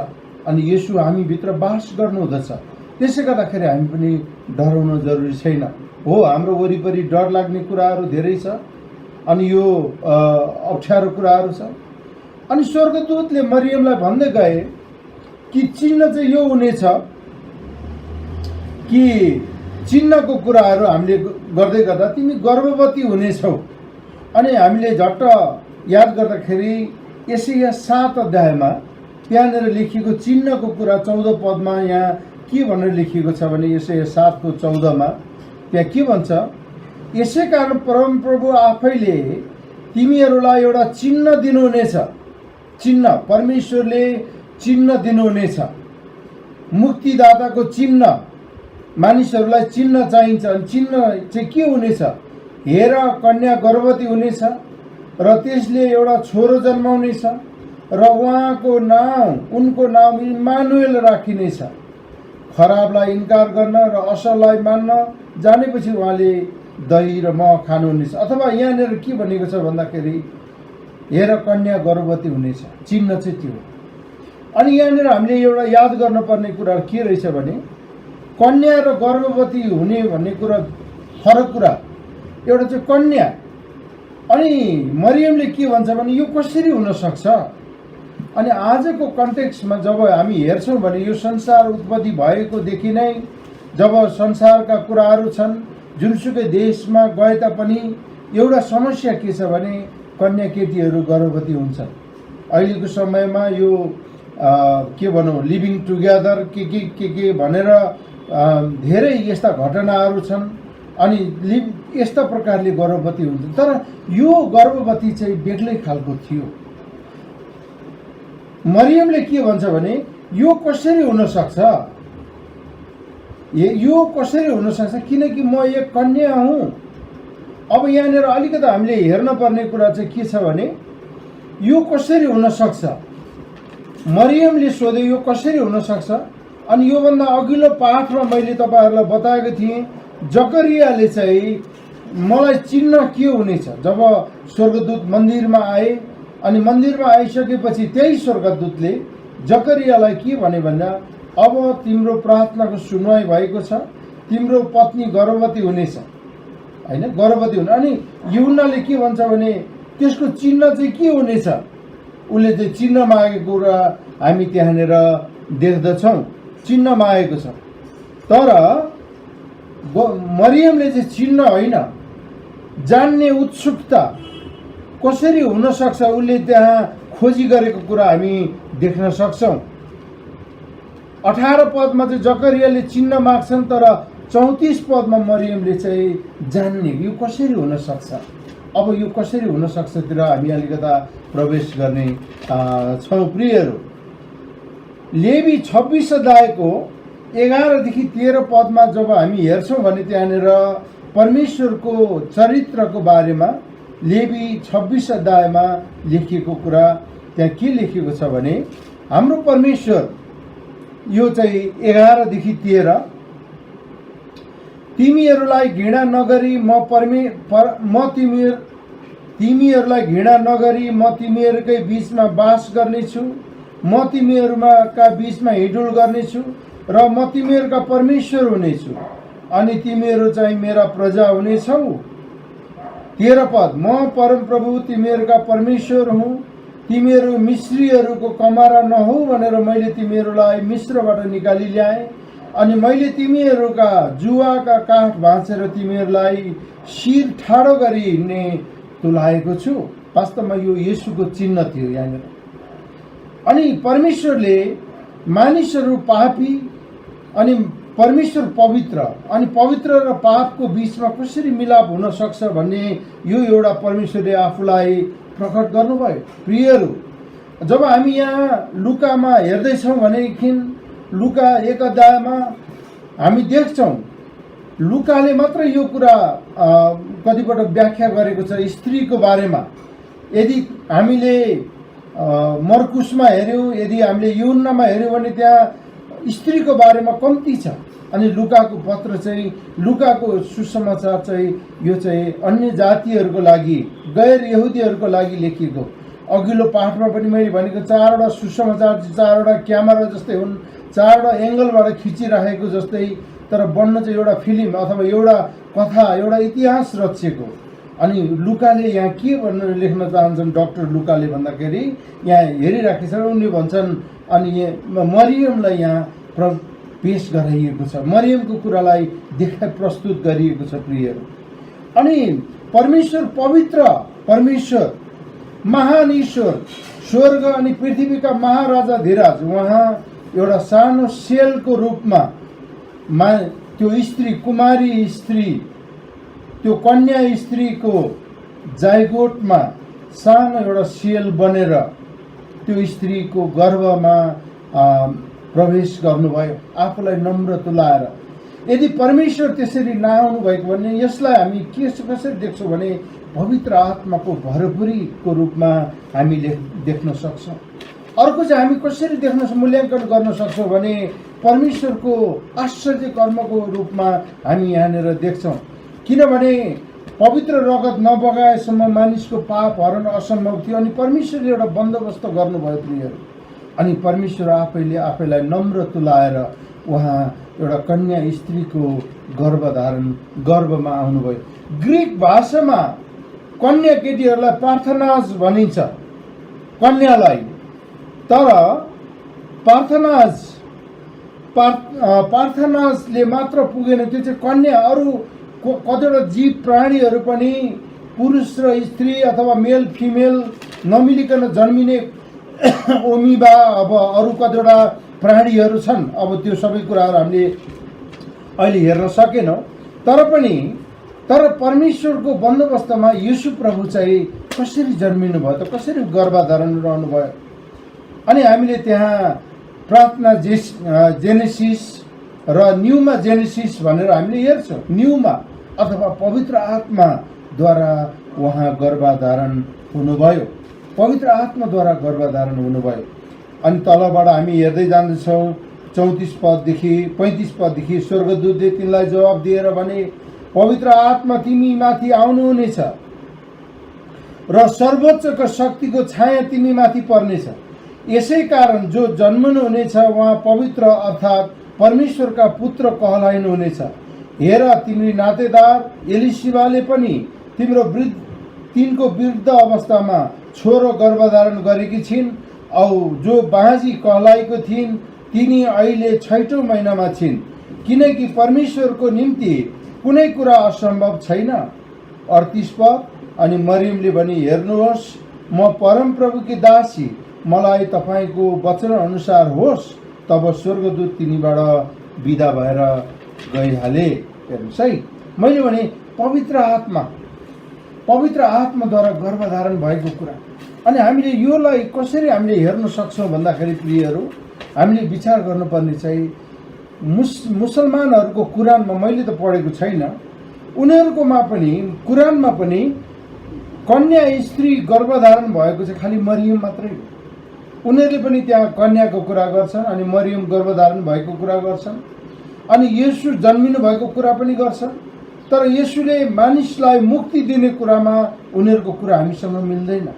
अनि येशू हामीभित्र बास गर्नुहुँदछ। त्यसै गर्दाखेरि हामी पनि डराउनु जरुरी छैन। हो, हाम्रो वरिपरि डर लाग्ने कुराहरू धेरै छ, अनि यो अप्ठ्यारो कुराहरू छ। अनि स्वर्गदूतले मरियमलाई भन्दै गए कि चिन्ह चाहिँ यो हुनेछ कि चिन्हको कुराहरू हामीले गर्दै गर्दा तिमी गर्भवती हुनेछौ। अनि हामीले झट्ट याद गर्दाखेरि यशाया 7 अध्यायमा त्यहाँनिर लेखिएको चिन्हको कुरा 14 पदमा यहाँ के भनेर लेखिएको छ भने यशाया 7 को 14 मा त्यहाँ के भन्छ, यसै कारण परमप्रभु आफैले तिमीहरूलाई एउटा चिन्ह दिनुहुनेछ। चिन्ह, परमेश्वरले चिन्ह दिनुहुनेछ, मुक्तिदाताको चिन्ह। मानिसहरूलाई चिन्ह चाहिन्छ। अनि चिन्ह चाहिँ के हुनेछ, हेर कन्या गर्भवती हुनेछ र त्यसले एउटा छोरो जन्माउनेछ र उनको नाम इम्मानुएल राखिनेछ। खराबलाई इन्कार गर्न र असललाई मान्न जानेपछि उहाँले दही र मह खानुहुनेछ। अथवा यहाँनिर के भनेको छ भन्दाखेरि हेर कन्या गर्भवती हुनेछ, चिन्ह चाहिँ त्यो। अनि यहाँनिर हामीले एउटा याद गर्नुपर्ने कुरा के रहेछ भने कन्या र गर्भवती हुने भन्ने कुरा फरक कुरा। एउटा चाहिँ कन्या, अनि मरियमले के भन्छ भने यो कसरी हुन सक्छ। अनि आजको कन्टेक्स्टमा जब हामी हेर्छौँ भने यो संसार उत्पत्ति भएकोदेखि नै जब संसारका कुराहरू छन्, जुनसुकै देशमा गए तापनि एउटा समस्या के छ भने कन्या केटीहरू गर्भवती हुन्छन्। अहिलेको समयमा यो के भनौँ, लिभिङ टुगेदर के भनेर धेरै यस्ता घटनाहरू छन्। अनि यस्ता प्रकारले गर्भवती हुन्छ। तर यो गर्भवती चाहिँ बेग्लै खालको थियो। मरियमले के भन्छ भने यो कसरी हुन सक्छ, यो कसरी हुन सक्छ, किनकि म एक कन्या हुँ। अब यहाँनिर अलिकति हामीले हेर्न पर्ने कुरा चाहिँ के छ भने यो कसरी हुन सक्छ। मरियमले सोधे यो कसरी हुन सक्छ। अनि योभन्दा अघिल्लो पाठमा मैले तपाईहरुलाई बताएको थिएँ, जकरियाले चाहिँ मलाई चिन्ह के हुनेछ। जब स्वर्गदूत मन्दिरमा आए अनि मन्दिरमा आइसकेपछि त्यही स्वर्गदूतले जकरियालाई के भने भन्दा, अब तिम्रो प्रार्थनाको सुनवाई भएको छ, तिम्रो पत्नी गर्भवती हुनेछ, हैन, गर्भवती हुने। अनि यूहन्नाले के भन्छ भने त्यसको चिन्ह चाहिँ के हुनेछ। उसले चाहिँ चिन्ह मागेको कुरा हामी त्यहाँनिर देख्दछौँ, चिन्ह मागेको छ। तर मरियमले चाहिँ चिन्ह होइन, जान्ने उत्सुकता कसरी हुन सक्छ उसले त्यहाँ खोजी गरेको कुरा हामी देख्न सक्छौँ। 18 पदमा चाहिँ जकरियाले चिन्ह माग्छन्, तर 34 पदमा मरियमले चाहिँ जान्ने यो कसरी हुन सक्छ। अब यो कसरी हुन सक्छतिर हामी अलिकता प्रवेश गर्ने छौँ। प्रियहरू, लेवी 26 अध्यायको 11 देखि 13 पदमा जब हामी हेर्छौँ भने त्यहाँनिर परमेश्वरको चरित्रको बारेमा लेवी 26 अध्यायमा लेखिएको कुरा त्यहाँ के लेखिएको छ भने हाम्रो परमेश्वर, यो चाहिँ 11 देखि 13, तिमीहरूलाई घृणा नगरी तिमीहरूलाई घृणा नगरी म तिमीहरूकै बीचमा बास गर्नेछु। म तिमीहरूका बीचमा हिँडुल गर्नेछु र म तिमीहरूका परमेश्वर हुनेछु अनि तिमीहरू चाहिँ मेरा प्रजा हुनेछौ। 13 पद, म परमप्रभु तिमीहरूका परमेश्वर हुँ। तिमीहरू मिश्रीहरूको कमारा नहौ भनेर मैले तिमीहरूलाई मिश्रबाट निकाली ल्याएँ अनि मैले तिमीहरूका जुवाका काठ भाँचेर तिमीहरूलाई शिर ठाडो गरिने तुल्याएको छु। वास्तवमा यो येशूको चिन्ह थियो यहाँनिर। अनि परमेश्वरले मानिसहरू पापी अनि परमेश्वर पवित्र, अनि पवित्र र पापको बीचमा कसरी मिलाप हुन सक्छ भन्ने यो एउटा परमेश्वरले आफूलाई प्रकट गर्नुभयो। प्रियहरू, जब हामी यहाँ लुकामा हेर्दैछौँ भनेदेखि लुका 1 अध्यायमा हामी देख्छौँ लुकाले मात्र यो कुरा कतिपटक व्याख्या गरेको छ स्त्रीको बारेमा। यदि हामीले मर्कुसमा हेऱ्यौँ, यदि हामीले यूहन्नामा हेऱ्यौँ भने त्यहाँ स्त्रीको बारेमा कम्ती छ। अनि लुकाको पत्र चाहिँ, लुकाको सुसमाचार चाहिँ यो चाहिँ अन्य जातिहरूको लागि, गैर यहुदीहरूको लागि लेखिएको। अघिल्लो पाठमा पनि मैले भनेको 4वटा सुसमाचार 4वटा क्यामेरा जस्तै हुन्, 4वटा एङ्गलबाट खिचिराखेको जस्तै, तर बन्न चाहिँ एउटा फिल्म अथवा एउटा कथा, एउटा इतिहास रचिएको। अनि लुकाले यहाँ के भनेर लेख्न चाहन्छन् डाक्टर लुकाले भन्दाखेरि, यहाँ हेरिराखेको छ उनले भन्छन्, अनि मरियमलाई यहाँ पेश गराइएको छ, मरियमको कुरालाई प्रस्तुत गरिएको छ। प्रियहरू, अनि परमेश्वर पवित्र, परमेश्वर महान ईश्वर, स्वर्ग अनि पृथ्वीका महाराजा धीराज, उहाँ एउटा सानो सेलको रूपमा त्यो स्त्री, कुमारी स्त्री, त्यो कन्या स्त्रीको जाइगोटमा सानो एउटा सेल बनेर त्यो स्त्रीको गर्भमा प्रवेश गर्नुभयो, आफूलाई नम्र तुल्याएर। यदि परमेश्वर त्यसरी नआउनु भएको भने यसलाई हामी कसरी देख्छौँ भने पवित्र आत्माको भरपुरीको रूपमा हामीले देख्न सक्छौँ। अर्को चाहिँ हामी कसरी देख्न मूल्याङ्कन गर्न सक्छौँ भने परमेश्वरको आश्चर्य कर्मको रूपमा हामी यहाँनिर देख्छौँ। किनभने पवित्र रगत नबगाएसम्म मानिसको पाप हरण असम्भव थियो, अनि परमेश्वरले एउटा बन्दोबस्त गर्नुभयो। प्रियहरू, अनि परमेश्वर आफैलाई नम्र तुल्याएर उहाँ एउटा कन्या स्त्रीको गर्भमा आउनुभयो। ग्रिक भाषामा कन्या केटीहरूलाई पार्थनाज भनिन्छ, कन्यालाई। तर पार्थनाजले मात्र पुगेन, त्यो चाहिँ कन्या अरू कतिवटा जीव प्राणीहरू पनि पुरुष र स्त्री अथवा मेल फिमेल नमिलिकन जन्मिने ओमिबा, अब अरू कतिवटा प्राणीहरू छन्। अब त्यो सबै कुराहरू हामीले अहिले हेर्न सकेनौँ। तर परमेश्वरको बन्दोबस्तमा येशू प्रभु चाहिँ कसरी जन्मिनु भयो त, कसरी गर्भधारण रहनुभयो। अनि हामीले त्यहाँ प्रार्थना जेनेसिस र न्यूमा जेनेसिस भनेर हामीले हेर्छौँ। न्यूमा अथवा पवित्र आत्माद्वारा उहाँ गर्भधारण हुनुभयो, पवित्र आत्माद्वारा गर्भधारण हुनुभयो। अनि तलबाट हामी हेर्दै जाँदैछौँ 34 पददेखि 35 पददेखि, स्वर्गदूतले तिनलाई जवाब दिएर भने, पवित्र आत्मा तिमीमाथि आउनुहुनेछ र सर्वोच्चको शक्तिको छाया तिमीमाथि पर्नेछ। यसै कारण जो जन्मनुहुनेछ उहाँ पवित्र अर्थात् परमेश्वरका पुत्र कहलाइनुहुनेछ। हेर, तिम्रो नातेदार एलिशिबाले पनि तिनको वृद्ध अवस्थामा छोरो गर्भधारण गरेकी छिन्, औ जो बाँझी कहलाएको थिइन् तिनी अहिले 6औं महिनामा छिन्, किनकि परमेश्वरको निम्ति कुनै कुरा असम्भव छैन। 38 पद, अनि मरियमले भने, हेर्नुहोस् म परमप्रभुकी दासी, मलाई तपाईँको वचन अनुसार होस्। तब स्वर्गदूत तिनीबाट विदा भएर गइहाले। हेर्नुहोस् है, मैले भने पवित्र आत्माद्वारा गर्भधारण भएको कुरा। अनि हामीले योलाई कसरी हामीले हेर्न सक्छौँ भन्दाखेरि प्रियहरू, हामीले विचार गर्नुपर्ने चाहिँ मुसलमानहरूको कुरानमा, मैले त पढेको छैन, उनीहरूकोमा पनि कुरानमा पनि कन्या स्त्री गर्भधारण भएको चाहिँ खालि मरियम मात्रै हो। उनीहरूले पनि त्यहाँ कन्याको कुरा गर्छन् अनि मरियम गर्भधारण भएको कुरा गर्छन्। अनि येशू जन्मिनु भएको कुरा पनि गर्छ। तर येशूले मानिसलाई मुक्ति दिने कुरामा उनीहरूको कुरा हामीसँग मिल्दैन।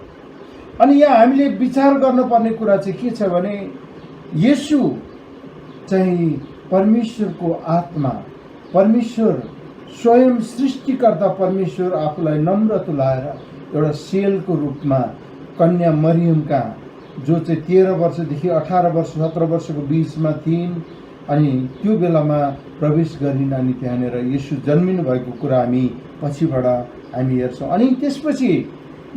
अनि यहाँ हामीले विचार गर्नुपर्ने कुरा चाहिँ के छ भने येशू चाहिँ परमेश्वरको आत्मा, परमेश्वर स्वयं सृष्टिकर्ता परमेश्वर आफूलाई नम्र तुल्याएर एउटा सेलको रूपमा कन्या मरियम कहाँ, जो चाहिँ 13 वर्षदेखि 18 वर्ष 17 वर्षको बिचमा थिइन्, अनि त्यो बेलामा प्रवेश गरिन्। अनि त्यहाँनिर येशू जन्मिनु भएको कुरा हामी पछिबाट हामी हेर्छौँ। अनि त्यसपछि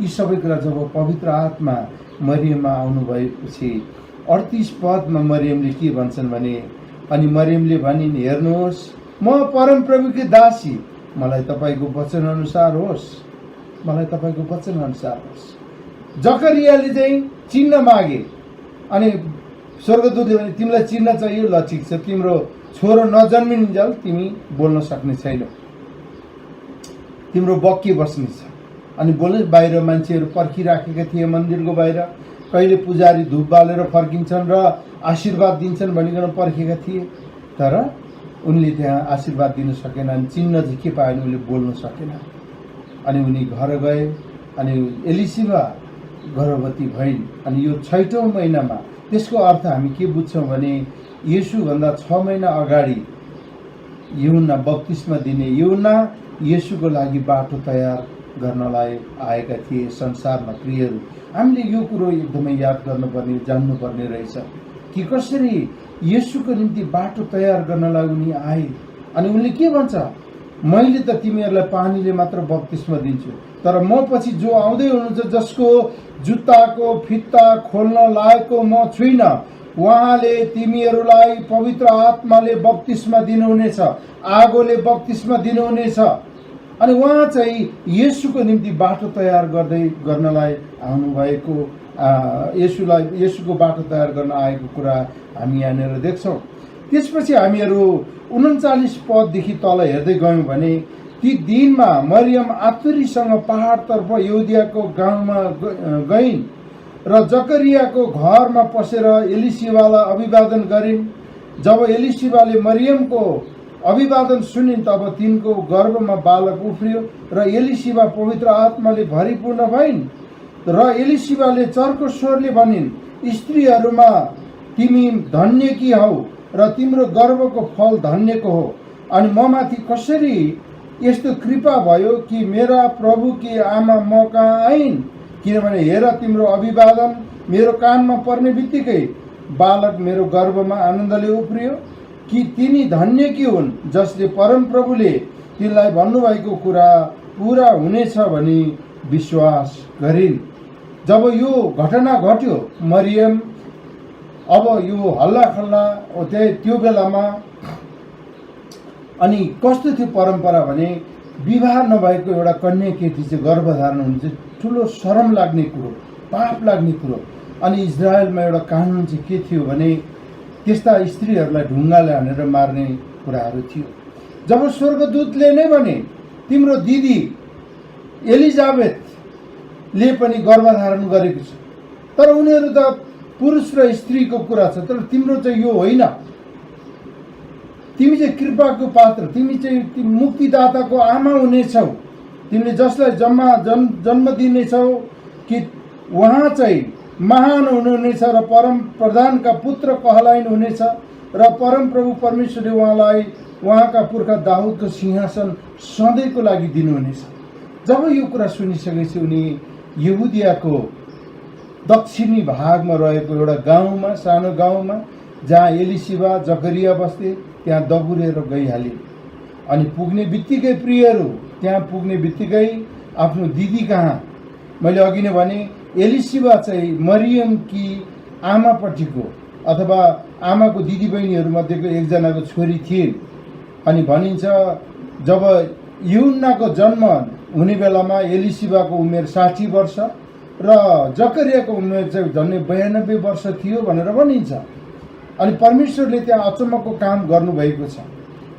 यी सबै कुरा जब पवित्र आत्मा मरियममा आउनु भएपछि 38 पदमा मरियमले के भन्छन् भने, अनि मरियमले भनिन्, हेर्नुहोस् म परमप्रभुकी दासी, मलाई तपाईँको वचनअनुसार होस्, मलाई तपाईँको वचनअनुसार होस्। जकरियाले चाहिँ चिन्ह मागे अनि स्वर्गदूतले भने तिमीलाई चिन्ह चाहियो, ल ठिक छ, तिम्रो छोरो नजन्मिन्जेल तिमी बोल्न सक्ने छैनौ, तिम्रो बक्की बस्ने छ। अनि बोले बाहिर मान्छेहरू पर्खिराखेका थिए मन्दिरको बाहिर, कहिले पुजारी धूप बालेर फर्किन्छन् र आशीर्वाद दिन्छन् भनिकन पर्खेका थिए। तर उनले त्यहाँ आशीर्वाद दिन सकेनन्, चिन्ह चाहिँ के पाएन, उनले बोल्न सकेन। अनि उनी घर गए अनि एलिसिबा गर्भवती भइन्। अनि यो 6औं महिनामा, त्यसको अर्थ हामी के बुझ्छौँ भने येशूभन्दा 6 महिना अगाडि यूहन्ना बप्तिस्मा दिने यूहन्ना येशूको लागि बाटो तयार गर्नलाई आएका थिए संसारमा। प्रियहरू, हामीले यो कुरो एकदमै याद गर्नुपर्ने, जान्नुपर्ने रहेछ कि कसरी येशूको निम्ति बाटो तयार गर्नलाई उनी आए। अनि उनले के भन्छ, मैले त तिमीहरूलाई पानीले मात्र बप्तिस्मा दिन्छु, तर म पछि जो आउँदै हुनुहुन्छ जसको जुत्ताको फित्ता खोल्न लायकको म छुइनँ, उहाँले तिमीहरूलाई पवित्र आत्माले बप्तिस्मा दिनुहुनेछ, आगोले बप्तिस्मा दिनुहुनेछ। अनि उहाँ चाहिँ येशूको निम्ति बाटो तयार गर्नलाई आउनुभएको, येशूको बाटो तयार गर्न आएको कुरा हामी यहाँनिर देख्छौँ। त्यसपछि हामीहरू 39 पददेखि तल हेर्दै गयौँ भने ती दिनमा मरियम आतुरीसँग पहाडतर्फ यहुदियाको गाउँमा गइन् र जकरियाको घरमा पसेर एलिसिबालाई अभिवादन गरिन्। जब एलिसिबाले मरियमको अभिवादन सुनिन् तब तिनको गर्भमा बालक उफ्रियो र एलिसिबा पवित्र आत्माले भरिपूर्ण भइन्। र एलिसिबाले चर्को स्वरले भनिन्, स्त्रीहरूमा तिमी धन्यकी हौ र तिम्रो गर्भको फल धन्यको हो। अनि म माथि कसरी यस्तो कृपा भयो कि मेरा प्रभुकी आमा म कहाँ आइन्, किनभने हेर तिम्रो अभिवादन मेरो कानमा पर्ने बित्तिकै बालक मेरो गर्भमा आनन्दले उफ्रियो। कि तिनी धन्यकी हुन् जसले परमप्रभुले तिनलाई भन्नुभएको कुरा पुरा हुनेछ भनी विश्वास गरिन्। जब यो घटना घट्यो, मरियम अब यो हल्लाखल्ला त्यो बेलामा, अनि कस्तो थियो परम्परा भने विवाह नभएको एउटा कन्या केटी चाहिँ गर्भधारण हुनु चाहिँ ठुलो शरम लाग्ने कुरो, पाप लाग्ने कुरो। अनि इजरायलमा एउटा कानुन चाहिँ के थियो भने त्यस्ता स्त्रीहरूलाई ढुङ्गाले हानेर मार्ने कुराहरू थियो। जब स्वर्गदूतले नै भने तिम्रो दिदी एलिजाबेथले पनि गर्भधारण गरेको छ, तर उनीहरू त पुरुष र स्त्रीको कुरा छ, तर तिम्रो चाहिँ यो होइन, तिमी चाहिँ कृपाको पात्र, तिमी चाहिँ मुक्तिदाताको आमा हुनेछौ, तिमीले जसलाई जन्म दिनेछौ कि उहाँ चाहिँ महान हुनुहुनेछ र परम प्रधानका पुत्र कहलाइन हुनेछ र परम प्रभु परमेश्वरले उहाँलाई उहाँका पुर्खा दाउदको सिंहासन सधैँको लागि दिनुहुनेछ। जब यो कुरा सुनिसकेपछि उनी यहुदियाको दक्षिणी भागमा रहेको एउटा गाउँमा, सानो गाउँमा जहाँ एलिसिबा जकरिया बस्थे त्यहाँ दगुरेर गइहालिन्। अनि पुग्ने बित्तिकै प्रियहरू, त्यहाँ पुग्ने बित्तिकै आफ्नो दिदी कहाँ, मैले अघि नै भने एलिसिबा चाहिँ मरियमकी आमापट्टिको अथवा आमाको दिदीबहिनीहरूमध्येको एकजनाको छोरी थिइन्। अनि भनिन्छ जब यूहन्नाको जन्म हुने बेलामा एलिसिबाको उमेर 60 वर्ष र जकरियाको उमेर चाहिँ झन्डै 92 वर्ष थियो भनेर भनिन्छ। अनि परमेश्वरले त्यहाँ अचम्मको काम गर्नुभएको छ।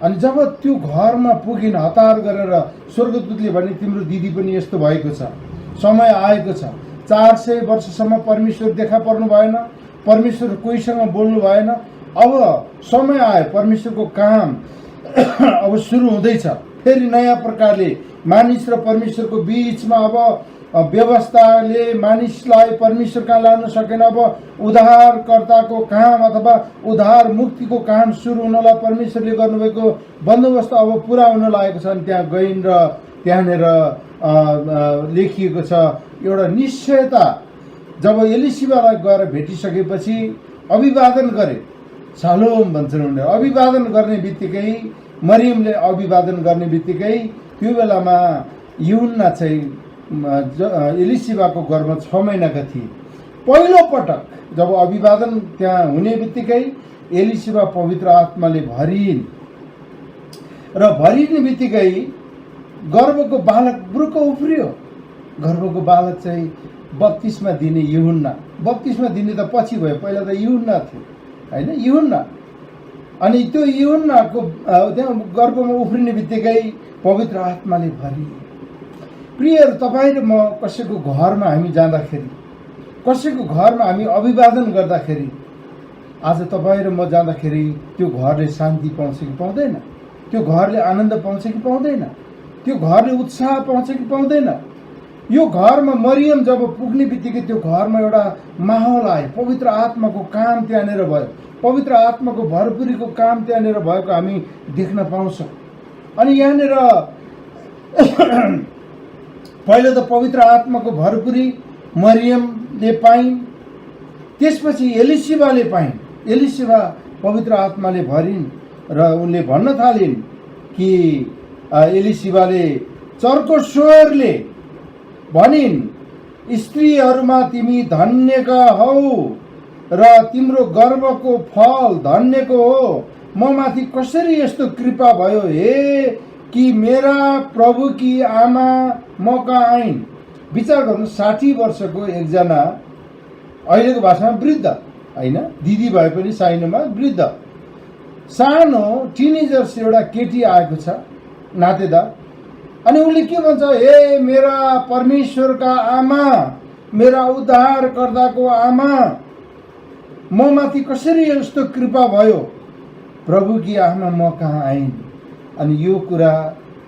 अनि जब त्यो घरमा पुगिन, हतार गरेर स्वर्गदूतले भने तिम्रो दिदी पनि यस्तो भएको छ, समय आएको छ। 400 वर्षसम्म परमेश्वर देखा पर्नु भएन, परमेश्वर कोहीसँग बोल्नु भएन अब समय आयो, परमेश्वरको काम अब सुरु हुँदैछ। फेरि नयाँ प्रकारले मानिस र परमेश्वरको बिचमा अब व्यवस्थाले मानिसलाई परमेश्वर कहाँ लान सकेन। अब उद्धारकर्ताको काम अथवा उद्धार मुक्तिको काम सुरु हुनलाई परमेश्वरले गर्नुभएको बन्दोबस्त अब पुरा हुन लागेको छ। अनि त्यहाँ गइन् र त्यहाँनिर लेखिएको छ एउटा निश्चयता। जब एलिशिबालाई गएर भेटिसकेपछि अभिवादन गरे, शालोम भन्छन् उनीहरू। अभिवादन गर्ने बित्तिकै, मरियमले अभिवादन गर्ने बित्तिकै त्यो बेलामा यूहन्ना चाहिँ एलिशिबाको गर्भमा 6 महिनाका थिए। पहिलो पटक जब अभिवादन त्यहाँ हुने बित्तिकै एलिशिबा पवित्र आत्माले भरिन् र भरिने बित्तिकै गर्भको बालक बुरुक उफ्रियो। गर्भको बालक चाहिँ बत्तिसमा दिने यूहन्ना। बत्तिसमा दिने त पछि भयो, पहिला त यूहन्ना थियो होइन, यूहन्ना। अनि त्यो यूहन्नाको त्यहाँ गर्भमा उफ्रिने बित्तिकै पवित्र आत्माले भरिए। प्रियहरू, तपाईँ र म कसैको घरमा हामी जाँदाखेरि, कसैको घरमा हामी अभिवादन गर्दाखेरि, आज तपाईँ र म जाँदाखेरि त्यो घरले शान्ति पाउँछ कि पाउँदैन? त्यो घरले आनन्द पाउँछ कि पाउँदैन? त्यो घरले उत्साह पाउँछ कि पाउँदैन? यो घरमा मरियम जब पुग्ने बित्तिकै त्यो घरमा एउटा माहौल आयो। पवित्र आत्माको काम त्यहाँनिर भयो, पवित्र आत्माको भरपुरीको काम त्यहाँनिर भएको हामी देख्न पाउँछौँ। अनि यहाँनिर पहिलो त पवित्र आत्माको भरपुरी मरियमले पाइन्, त्यसपछि एलिशिबाले पाइन्। एलिशिबा पवित्र आत्माले भरिन् र उनले भन्न थालिन् कि एलिशिबाले चर्को स्वरले भनिन्, स्त्रीहरूमा तिमी धन्यका हौ र तिम्रो गर्भको फल धन्यको हो। म माथि कसरी यस्तो कृपा भयो हे कि मेरा प्रभु की आमा म कहाँ आइन्। विचार गर्नु, 60 वर्षको एकजना, अहिलेको भाषामा वृद्ध होइन, दिदी भए पनि साइनोमा वृद्ध, सानो टिनेजर्स एउटा केटी आएको छ, नातेदार। अनि उसले के भन्छ, हे मेरा परमेश्वरका आमा, मेरा उद्धारकर्ताको आमा, म माथि कसरी यस्तो कृपा भयो, प्रभु की आमा म कहाँ आइन्। अनि यो कुरा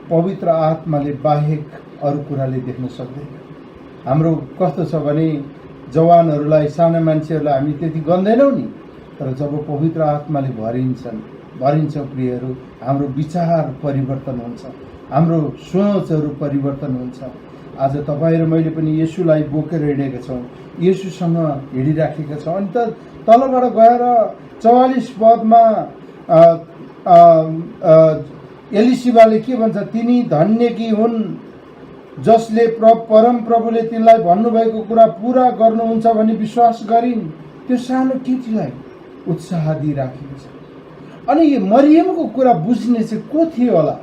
पवित्र आत्माले बाहेक अरू कुराले देख्न सक्दैन। हाम्रो कस्तो छ भने जवानहरूलाई, साना मान्छेहरूलाई हामी त्यति गन्दैनौँ नि, तर जब पवित्र आत्माले भरिन्छ प्रियहरू, हाम्रो विचार परिवर्तन हुन्छ, हाम्रो सोचहरू परिवर्तन हुन्छ। आज तपाईँ र मैले पनि येशूलाई बोकेर हिँडेका छौँ, येशूसँग हिँडिराखेका छौँ। अनि त तलबाट गएर 44 पदमा एलिशिबाले के भन्छ, तिनी धन्यकी हुन् जसले परम प्रभुले तिनलाई भन्नुभएको कुरा पुरा गर्नुहुन्छ भनी विश्वास गरिन्। त्यो सानो केटीलाई उत्साह दिइराखेको छ। अनि यो मरियमको कुरा बुझ्ने चाहिँ को थियो होला?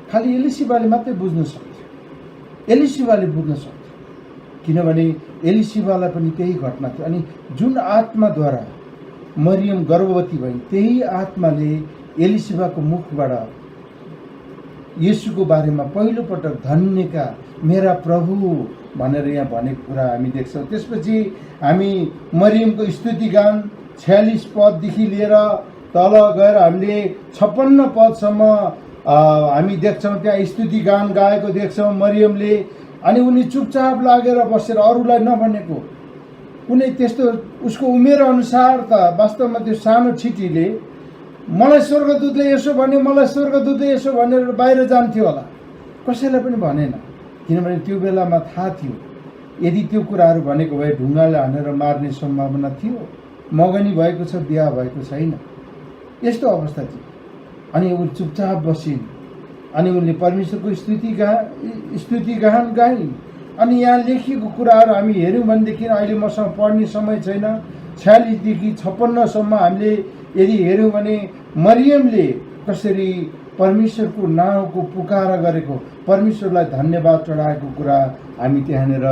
खालि एलिशिबाले मात्रै बुझ्न सक्थ्यो, एलिशिबाले बुझ्न सक्थ्यो, किनभने एलिशिबालाई पनि त्यही घटना थियो। अनि जुन आत्माद्वारा मरियम गर्भवती भइन्, त्यही आत्माले एलिशिबाको मुखबाट येशूको बारेमा पहिलोपटक धन्यका मेरा प्रभु भनेर यहाँ भनेको कुरा हामी देख्छौँ। त्यसपछि हामी मरियमको स्तुति गान 46 पददेखि लिएर तल गएर हामीले 56 पदसम्म हामी देख्छौँ। त्यहाँ स्तुति गान गाएको देख्छौँ मरियमले। अनि उनी चुपचाप लागेर बसेर अरूलाई नभनेको, कुनै त्यस्तो उसको उमेर अनुसार त वास्तवमा त्यो सानो छिटीले मलाई स्वर्गदूतले यसो भन्यो, मलाई स्वर्गदूतले यसो भनेर बाहिर जान्थ्यो होला, कसैलाई पनि भनेन। किनभने त्यो बेलामा थाहा थियो यदि त्यो कुराहरू भनेको भए ढुङ्गाले हानेर मार्ने सम्भावना थियो, मगनी भएको छ, बिहा भएको छैन, यस्तो अवस्था थियो। अनि ऊ चुपचाप बसिन्। अनि उनले परमेश्वरको स्तुति गान गाइन्। अनि यहाँ लेखिएको कुराहरू हामी हेऱ्यौँ भनेदेखि, अहिले मसँग पढ्ने समय छैन, 46 देखि 56 सम्म हामीले यदि हेऱ्यौँ भने मरियमले कसरी परमेश्वरको नाउँको पुकारा गरेको, परमेश्वरलाई धन्यवाद चढाएको कुरा हामी त्यहाँनिर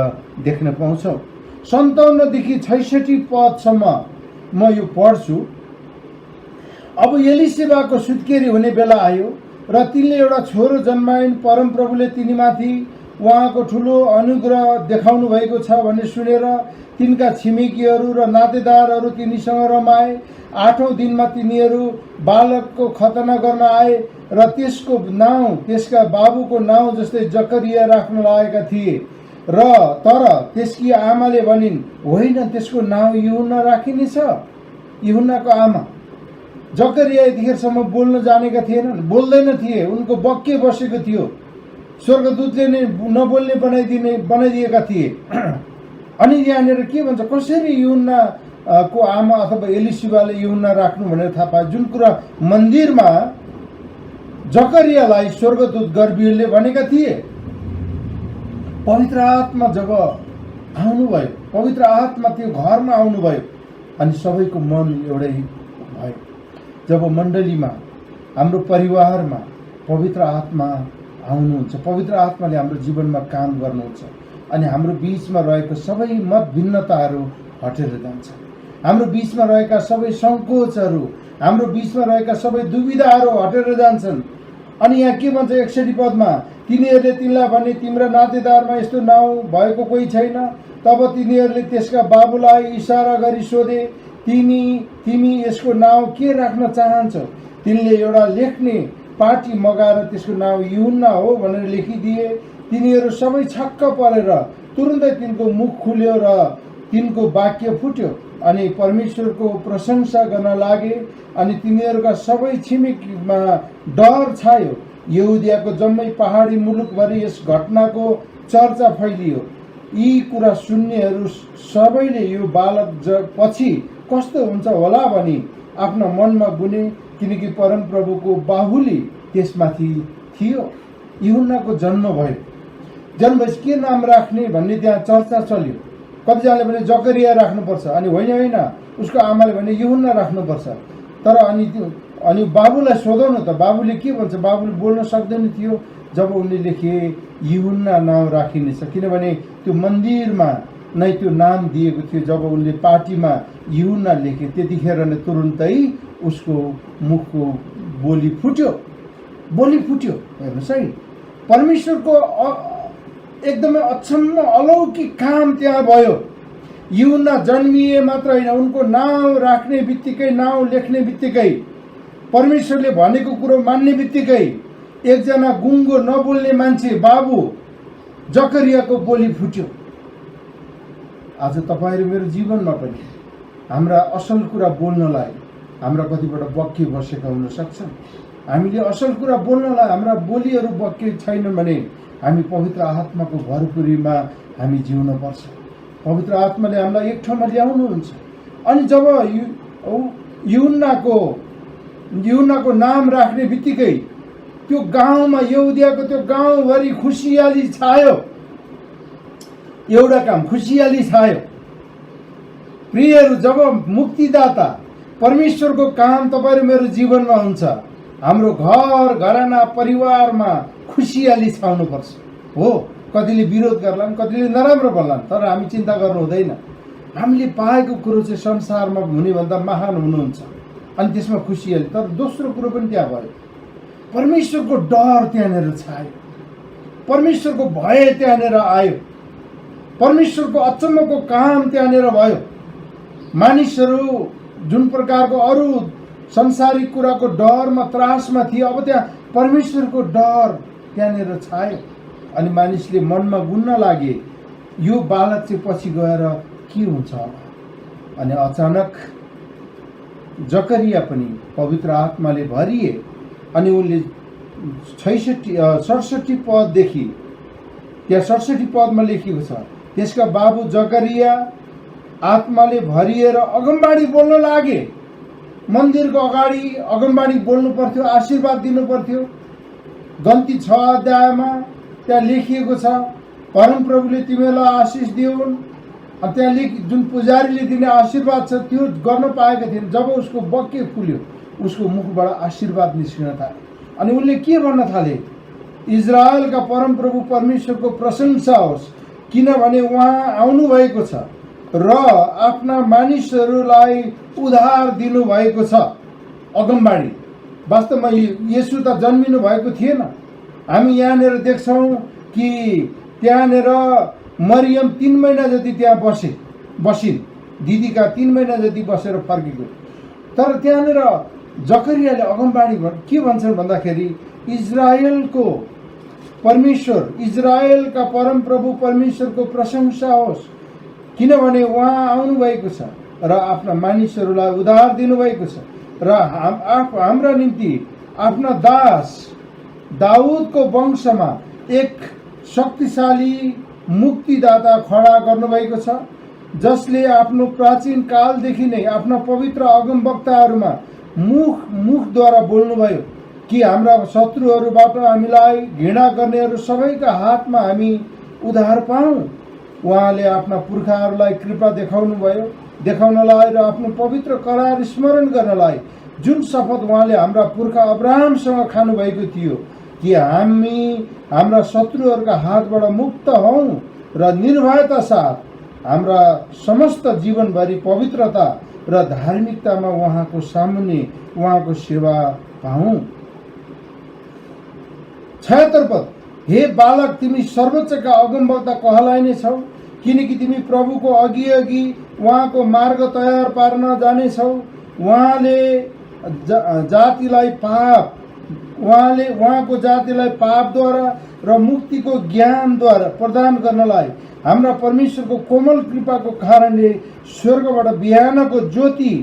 देख्न पाउँछौँ। 57 देखि 66 पदसम्म म यो पढ्छु। अब एलिशिबाको सुत्केरी हुने बेला आयो र तिनले एउटा छोरो जन्माइन्। परमप्रभुले तिनीमाथि उहाँको ठुलो अनुग्रह देखाउनु भएको छ भन्ने सुनेर तिनका छिमेकीहरू र नातेदारहरू तिनीसँग रमाए। 8औं दिनमा तिनीहरू बालकको खतना गर्न आए र त्यसको नाउँ त्यसका बाबुको नाउँ जस्तै जकरिया राख्न लागेका थिए। र तर त्यसकी आमाले भनिन्, होइन, त्यसको नाउँ यूहन्ना राखिनेछ। यूहन्नाको आमा जकरिया यतिखेरसम्म बोल्न जानेका थिएनन्, बोल्दैन थिए, उनको बक्के बसेको थियो। स्वर्गदूतले नै नबोल्ने बनाइदिएका थिए। अनि यहाँनिर के भन्छ, कसरी यूहन्ना को आमा अथवा एलिसिबाले यूहन्ना राख्नु भनेर थाहा पाए। जुन कुरा मन्दिरमा जकरियालाई स्वर्गदूत गर्बियलले भनेका थिए। पवित्र आत्मा जब आउनुभयो, पवित्र आत्मा त्यो घरमा आउनुभयो अनि सबैको मन एउटै भयो। जब मण्डलीमा, हाम्रो परिवारमा पवित्र आत्मा आउनुहुन्छ, पवित्र आत्माले हाम्रो जीवनमा काम गर्नुहुन्छ अनि हाम्रो बीचमा रहेको सबै मत भिन्नताहरू हटेर जान्छ। हाम्रो बीचमा रहेका सबै सङ्कोचहरू, हाम्रो बीचमा रहेका सबै दुविधाहरू हटेर जान्छन्। अनि यहाँ के भन्छ 61 पदमा, तिनीहरूले तिनलाई भने, तिम्रा नातेदारमा यस्तो नाउँ भएको कोही छैन। तब तिनीहरूले त्यसका बाबुलाई इसारा गरी सोधे, तिमी यसको नाउँ के राख्न चाहन्छौ? तिनले एउटा लेख्ने पाटी मगाएर त्यसको नाउँ यूहन्ना हो भनेर लेखिदिए। तिनीहरू सबै छक्क परेर तुरुन्तै तिनको मुख खुल्यो र तिनको वाक्य फुट्यो अनि परमेश्वरको प्रशंसा गर्न लागे। अनि तिनीहरूका सबै छिमेकीमा डर छायो। यहुदियाको जम्मै पहाडी मुलुकभरि यस घटनाको चर्चा फैलियो। यी कुरा सुन्नेहरू सबैले यो बालक पछि कस्तो हुन्छ होला भनी आफ्ना मनमा बुने, किनकि परमप्रभुको बाहुली त्यसमाथि थियो। यूहन्नाको जन्म भयो। जन्मपछि के नाम राख्ने भन्ने त्यहाँ चर्चा चल्यो। कतिजनाले भने जकरिया राख्नुपर्छ, अनि होइन, उसको आमाले भने यूहन्ना राख्नुपर्छ। तर अनि बाबुलाई सोधौ न त, बाबुले के भन्छ? बाबुले बोल्न सक्दैन थियो जब उनले लेखे यूहन्ना नाउँ राखिनेछ, किनभने त्यो मन्दिरमा नै त्यो नाम दिएको थियो। जब उनले पाटीमा यूहन्ना लेखे त्यतिखेर नै तुरुन्तै उसको मुखको बोली फुट्यो। हेर्नुहोस् है, परमेश्वरको एकदमै अचम्म अलौकिक काम त्यहाँ भयो। यूहन्ना जन्मिए मात्र होइन, उनको नाउँ राख्ने बित्तिकै, नाउँ लेख्ने बित्तिकै, परमेश्वरले भनेको कुरो मान्ने बित्तिकै एकजना गुङ्गो नबोल्ने मान्छे बाबु जकरियाको बोली फुट्यो। आज तपाईँ र मेरो जीवनमा पनि हाम्रा असल कुरा बोल्नलाई हाम्रा कतिपल्ट बक्की बसेका हुन सक्छन्। हामीले असल कुरा बोल्नलाई हाम्रा बोलीहरू बक्की छैनन् भने हामी पवित्र आत्माको भरपुरीमा हामी जिउन पर्छ। पवित्र आत्माले हामीलाई एक ठाउँमा ल्याउनुहुन्छ। अनि जब यूहन्नाको नाम राख्ने बित्तिकै त्यो गाउँमा, यहुदियाको त्यो गाउँभरि खुसियाली छायो। एउटा काम, खुसियाली छायो। प्रियहरू, जब मुक्तिदाता परमेश्वरको काम तपाईँ र मेरो जीवनमा हुन्छ, हाम्रो घर घराना परिवारमा खुसियाली छाउनुपर्छ। हो, कतिले विरोध गर्लान्, कतिले नराम्रो बोल्लान्, तर हामी चिन्ता गर्नु हुँदैन। हामीले पाएको कुरो चाहिँ संसारमा हुनेभन्दा महान हुनुहुन्छ अनि त्यसमा खुसियाली। तर दोस्रो कुरो पनि त्यहाँ भयो, परमेश्वरको डर त्यहाँनिर छायो, परमेश्वरको भय त्यहाँनिर आयो, परमेश्वरको अचम्मको काम त्यहाँनिर भयो। मानिसहरू जुन प्रकारको अरू संसारिक कुराको डरमा त्रासमा थिए, अब त्यहाँ परमेश्वरको डर त्यहाँनिर छायो। अनि मानिसले मनमा गुन्न लागे, यो बालक चाहिँ पछि गएर के हुन्छ होला। अनि अचानक जकरिया पनि पवित्र आत्माले भरिए अनि उनले 67 पददेखि त्यहाँ 67 पदमा लेखिएको छ, त्यसका बाबु जकरिया आत्माले भरिएर अगमबाडी बोल्न लागे। मन्दिरको अगाडि अगमबाडी बोल्नु पर्थ्यो, आशीर्वाद दिनु पर्थ्यो। गन्ती 6 अध्यायमा त्यहाँ लेखिएको छ, परमप्रभुले तिमीलाई आशिष दिउन्। अनि त्यहाँ जुन पुजारीले दिने आशीर्वाद छ त्यो गर्न पाएका थिएन। जब उसको बक्के फुल्यो, उसको मुखबाट आशीर्वाद निस्किन थाल्यो। अनि उनले के भन्न थाले? इजरायलका परमप्रभु परमेश्वरको प्रशंसा होस्, किनभने उहाँ आउनुभएको छ र आफ्ना मानिसहरूलाई उद्धार दिनुभएको छ। अगमबाडी वास्तवमा येशू त जन्मिनु भएको थिएन। हामी यहाँनिर देख्छौँ कि त्यहाँनिर मरियम 3 महिना जति त्यहाँ बसिन्। दिदीका 3 महिना जति बसेर फर्केको। तर त्यहाँनिर जकरियाले अगमबाणी के भन्छन् भन्दाखेरि इजरायलको परमेश्वर, इजरायलका परमप्रभु परमेश्वरको प्रशंसा होस्, किनभने उहाँ आउनुभएको छ र आफ्ना मानिसहरूलाई उद्धार दिनुभएको छ र हाम्रा निम्ति आफ्ना दास दाउदको वंशमा एक शक्तिशाली मुक्तिदाता खडा गर्नुभएको छ, जसले आफ्नो प्राचीन कालदेखि नै आफ्ना पवित्र अगमवक्ताहरूमा मुखद्वारा बोल्नुभयो कि हाम्रा शत्रुहरूबाट हामीलाई घृणा गर्नेहरू सबैका हातमा हामी उद्धार पाऊँ। उहाँले आफ्ना पुर्खाहरूलाई कृपा देखाउनलाई र आफ्नो पवित्र करार स्मरण गर्नलाई जुन शपथ उहाँले हाम्रा पुर्खा अब्राहमसँग खानुभएको थियो कि हामी हाम्रा शत्रुहरूका हातबाट मुक्त हौँ र निर्भयता साथ हाम्रा समस्त जीवनभरि पवित्रता र धार्मिकतामा उहाँको सामुन्ने उहाँको सेवा पाऊँ। 76 पद, हे बालक तिमी सर्वोच्चका अगमवक्ता कहलाइने छौ, किनकि तिमी प्रभुको अघि अघि उहाँको मार्ग तयार पार्न जानेछौ। उहाँको जातिलाई पापद्वारा र मुक्तिको ज्ञानद्वारा प्रदान गर्नलाई हाम्रा परमेश्वरको कोमल कृपाको कारणले स्वर्गबाट बिहानको ज्योति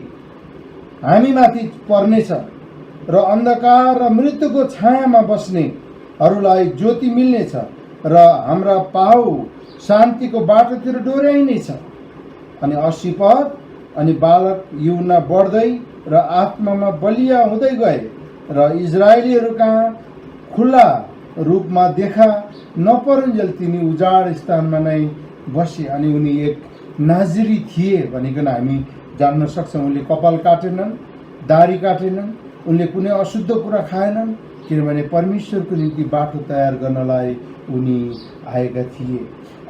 हामीमाथि पर्नेछ र अन्धकार र मृत्युको छायामा बस्नेहरूलाई ज्योति मिल्नेछ र हाम्रा पाउ शान्तिको बाटोतिर डोर्याइनेछ। अनि 80 पद, अनि बालक युवना बढ्दै र आत्मामा बलिया हुँदै गए र इजरायलीहरू कहाँ खुल्ला रूपमा देखा नपरुन्जेल तिनी उजाड स्थानमा नै बसे। अनि उनी एक नाजिरी थिए भनिकन हामी जान्न सक्छौँ। उनले कपाल काटेनन्, दाढी काटेनन्, उनले कुनै अशुद्ध कुरा खाएनन्, किनभने परमेश्वरको निम्ति बाटो तयार गर्नलाई उनी आएका थिए।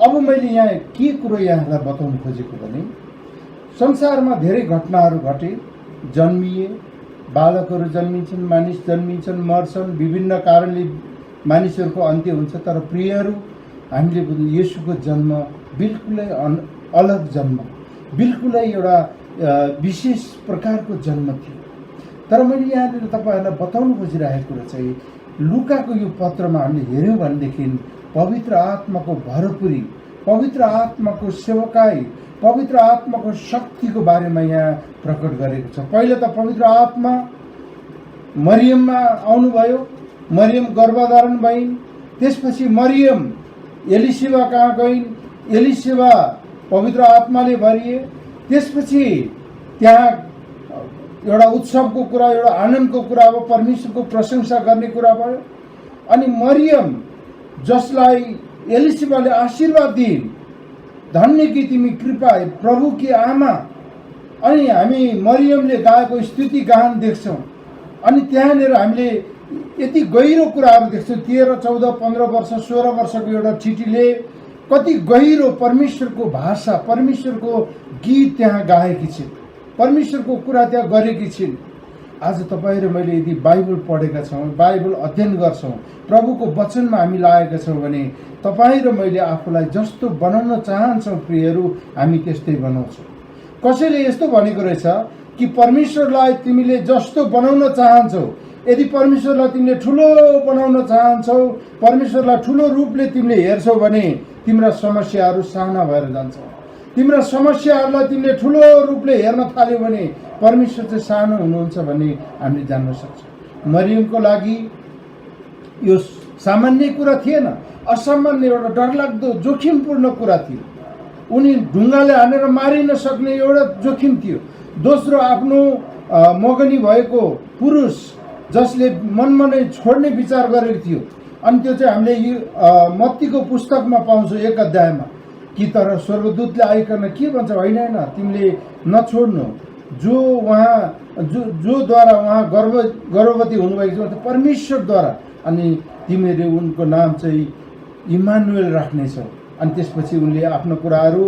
अब मैले यहाँ के कुरो यहाँलाई बताउन खोजेको भने संसारमा धेरै घटनाहरू घटे, जन्मिए, बालकहरू जन्मिन्छन्, मानिस जन्मिन्छन्, मर्छन्, विभिन्न कारणले मानिसहरूको अन्त्य हुन्छ। तर प्रियहरू, हामीले येशूको जन्म बिल्कुलै अलग जन्म, बिल्कुलै एउटा विशेष प्रकारको जन्म थियो। तर मैले यहाँनिर तपाईँहरूलाई बताउन खोजिरहेको कुरा चाहिँ लुकाको यो पत्रमा हामीले हेऱ्यौँ भनेदेखि पवित्र आत्माको भरपुरी, पवित्र आत्माको सेवकाई, पवित्र आत्माको शक्तिको बारेमा यहाँ प्रकट गरेको छ। पहिला त पवित्र आत्मा मरियममा आउनुभयो, मरियम गर्भधारण भइन्। त्यसपछि मरियम एलिसेबा कहाँ गइन्, एलिसेबा पवित्र आत्माले भरिए। त्यसपछि त्यहाँ एउटा उत्सवको कुरा, एउटा आनन्दको कुरा अब परमेश्वरको प्रशंसा गर्ने कुरा भयो। अनि मरियम जसलाई एलिसेबाले आशीर्वाद दिइन्, धन्य कि तिमी कृपा प्रभुकी आमा। अनि हामी मरियमले गाएको स्तुति गान देख्छौँ। अनि त्यहाँनिर हामीले यति गहिरो कुराहरू देख्छौँ। 13, 14, 15 वर्ष, 16 वर्षको एउटा चिठीले कति गहिरो परमेश्वरको भाषा, परमेश्वरको गीत त्यहाँ गाएकी छिन्, परमेश्वरको कुरा त्यहाँ गरेकी छिन्। आज तपाईँ र मैले यदि बाइबल पढेका छौँ, बाइबल अध्ययन गर्छौँ, प्रभुको वचनमा हामी लागेका छौँ भने तपाईँ र मैले आफूलाई जस्तो बनाउन चाहन्छौँ प्रियहरू, हामी त्यस्तै बनाउँछौँ। कसैले यस्तो भनेको रहेछ कि परमेश्वरलाई तिमीले जस्तो बनाउन चाहन्छौ, यदि परमेश्वरलाई तिमीले ठुलो बनाउन चाहन्छौ, परमेश्वरलाई ठुलो रूपले तिमीले हेर्छौ भने तिम्रा समस्याहरू साना भएर जान्छौ। तिम्रा समस्याहरूलाई तिमीले ठुलो रूपले हेर्न थाल्यौ भने परमेश्वर चाहिँ सानो हुनुहुन्छ भन्ने हामीले जान्न सक्छौँ। मरियमको लागि यो सामान्य कुरा थिएन, असामान्य एउटा डरलाग्दो जोखिमपूर्ण कुरा थियो। उनी ढुङ्गाले हानेर मारिन सक्ने एउटा जोखिम थियो। दोस्रो, आफ्नो मगनी भएको पुरुष जसले मनमा नै छोड्ने विचार गरेको थियो। अनि त्यो चाहिँ हामीले यो मत्तीको पुस्तकमा पाउँछौँ 1 अध्यायमा कि तर स्वर्गदूतले आइकन के भन्छ, होइन होइन तिमीले नछोड्नु, जोद्वारा उहाँ गर्भवती हुनुभएको छ परमेश्वरद्वारा, अनि तिमीले उनको नाम चाहिँ इमानुएल राख्नेछौ। अनि त्यसपछि उनले आफ्नो कुराहरू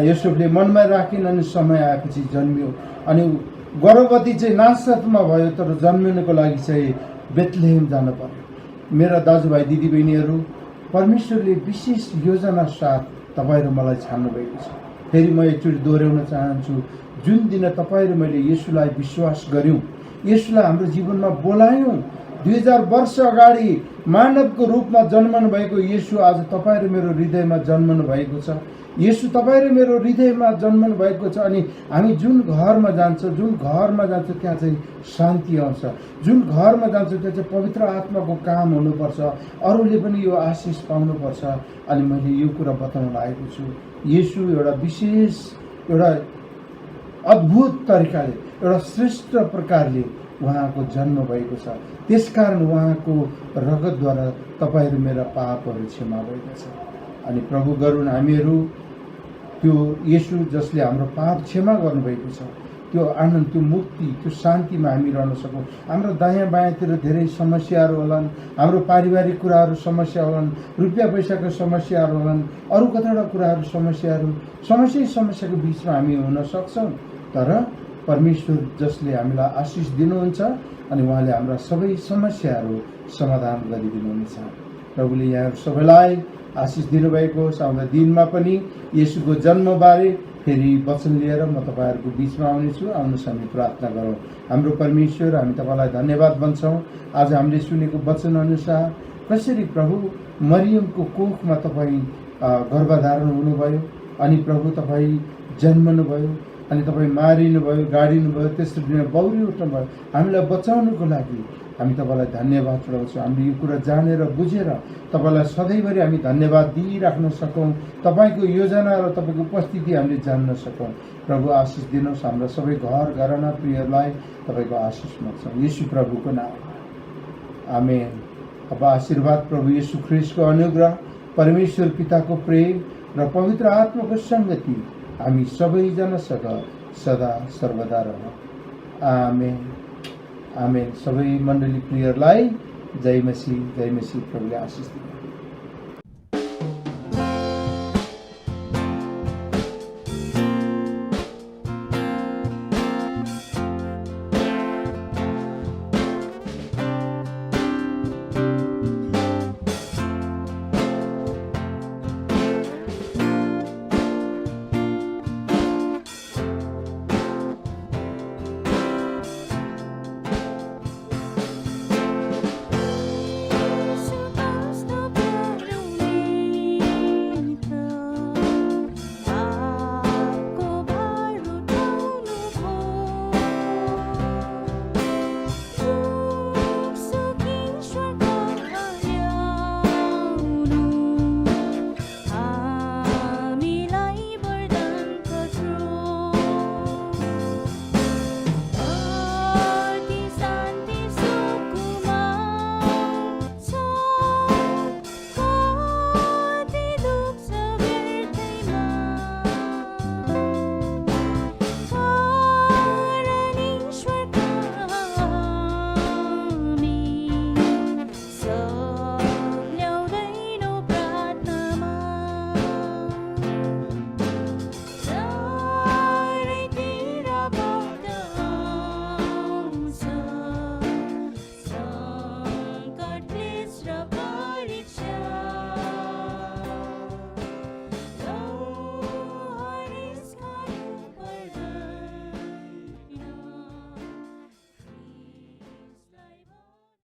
योसेफले मनमा राखिन्। अनि समय आएपछि जन्मियो। अनि गर्भवती चाहिँ नासरतमा भयो, तर जन्मिनको लागि चाहिँ बेथलेहेम जानु पर्यो। मेरा दाजुभाइ दिदीबहिनीहरू, परमेश्वरले विशेष योजना साथ तपाईँ र मलाई छान्नु भएको छ। फेरि म एकचोटि दोहोऱ्याउन चाहन्छु, जुन दिन तपाईँ र मैले येशूलाई विश्वास गऱ्यौँ, येशूलाई हाम्रो जीवनमा बोलायौँ, 2000 वर्ष अगाडि मानवको रूपमा जन्मनु भएको येशू आज तपाईँ र मेरो हृदयमा जन्मनु भएको छ। येशू तपाईँ र मेरो हृदयमा जन्मनु भएको छ। अनि हामी जुन घरमा जान्छ त्यहाँ चाहिँ शान्ति आउँछ। जुन घरमा जान्छ त्यो चाहिँ पवित्र आत्माको काम हुनुपर्छ, अरूले पनि यो आशिष पाउनुपर्छ। अनि मैले यो कुरा बताउन लागेको छु, येशू एउटा विशेष, एउटा अद्भुत तरिकाले, एउटा श्रेष्ठ प्रकारले उहाँको जन्म भएको छ। त्यसकारण उहाँको रगतद्वारा तपाईँ र मेरा पापहरू क्षमा भएका छ। अनि प्रभु गरून् हामीहरू त्यो येशू जसले हाम्रो पाप क्षमा गर्नुभएको छ, त्यो आनन्द, त्यो मुक्ति, त्यो शान्तिमा हामी रहन सकौँ। हाम्रो दायाँ बायाँतिर धेरै समस्याहरू होलान्, हाम्रो पारिवारिक कुराहरू समस्या होलान्, रुपियाँ पैसाको समस्याहरू होलान्, अरू कतिवटा कुराहरू समस्याको बिचमा हामी हुन सक्छौँ। तर परमेश्वर जसले हामीलाई आशिष दिनुहुन्छ अनि उहाँले हाम्रा सबै समस्याहरू समाधान गरिदिनुहुनेछ। प्रभुले यहाँहरू सबैलाई आशिष दिनुभएको होस्। आउँदा दिनमा पनि येशूको जन्मबारे फेरि वचन लिएर म तपाईँहरूको बिचमा आउनेछु। आउनुहोस् हामी प्रार्थना गरौँ। हाम्रो परमेश्वर, हामी तपाईँलाई धन्यवाद भन्छौँ आज हामीले सुनेको वचन अनुसार कसरी प्रभु मरियमको कोखमा तपाईँ गर्भधारण हुनुभयो, अनि प्रभु तपाईँ जन्मनुभयो, अनि तपाईँ मारिनुभयो, गाडिनुभयो, त्यसरी दिन बौरी उठ्नुभयो। हामीलाई बचाउनुको लागि हामी तपाईँलाई धन्यवाद चढाउँछौँ। हामीले यो कुरा जानेर बुझेर तपाईँलाई सधैँभरि हामी धन्यवाद दिइराख्न सकौँ। तपाईँको योजना र तपाईँको उपस्थिति हामीले जान्न सकौँ। प्रभु आशिष दिनुहोस्। हाम्रा सबै घर घरना प्रियहरूलाई तपाईँको आशिष माग्छौँ येशू प्रभुको नाम, आमेन। अब आशीर्वाद प्रभु येशू ख्रीष्टको अनुग्रह, परमेश्वर पिताको प्रेम र पवित्र आत्माको सङ्गति हामी सबैजनासँग सदा सर्वदा रह। आमेन, आमेन। सबै मण्डली प्रियहरूलाई जय मसीह, जय मसीह। प्रभुले आशिष दिनु।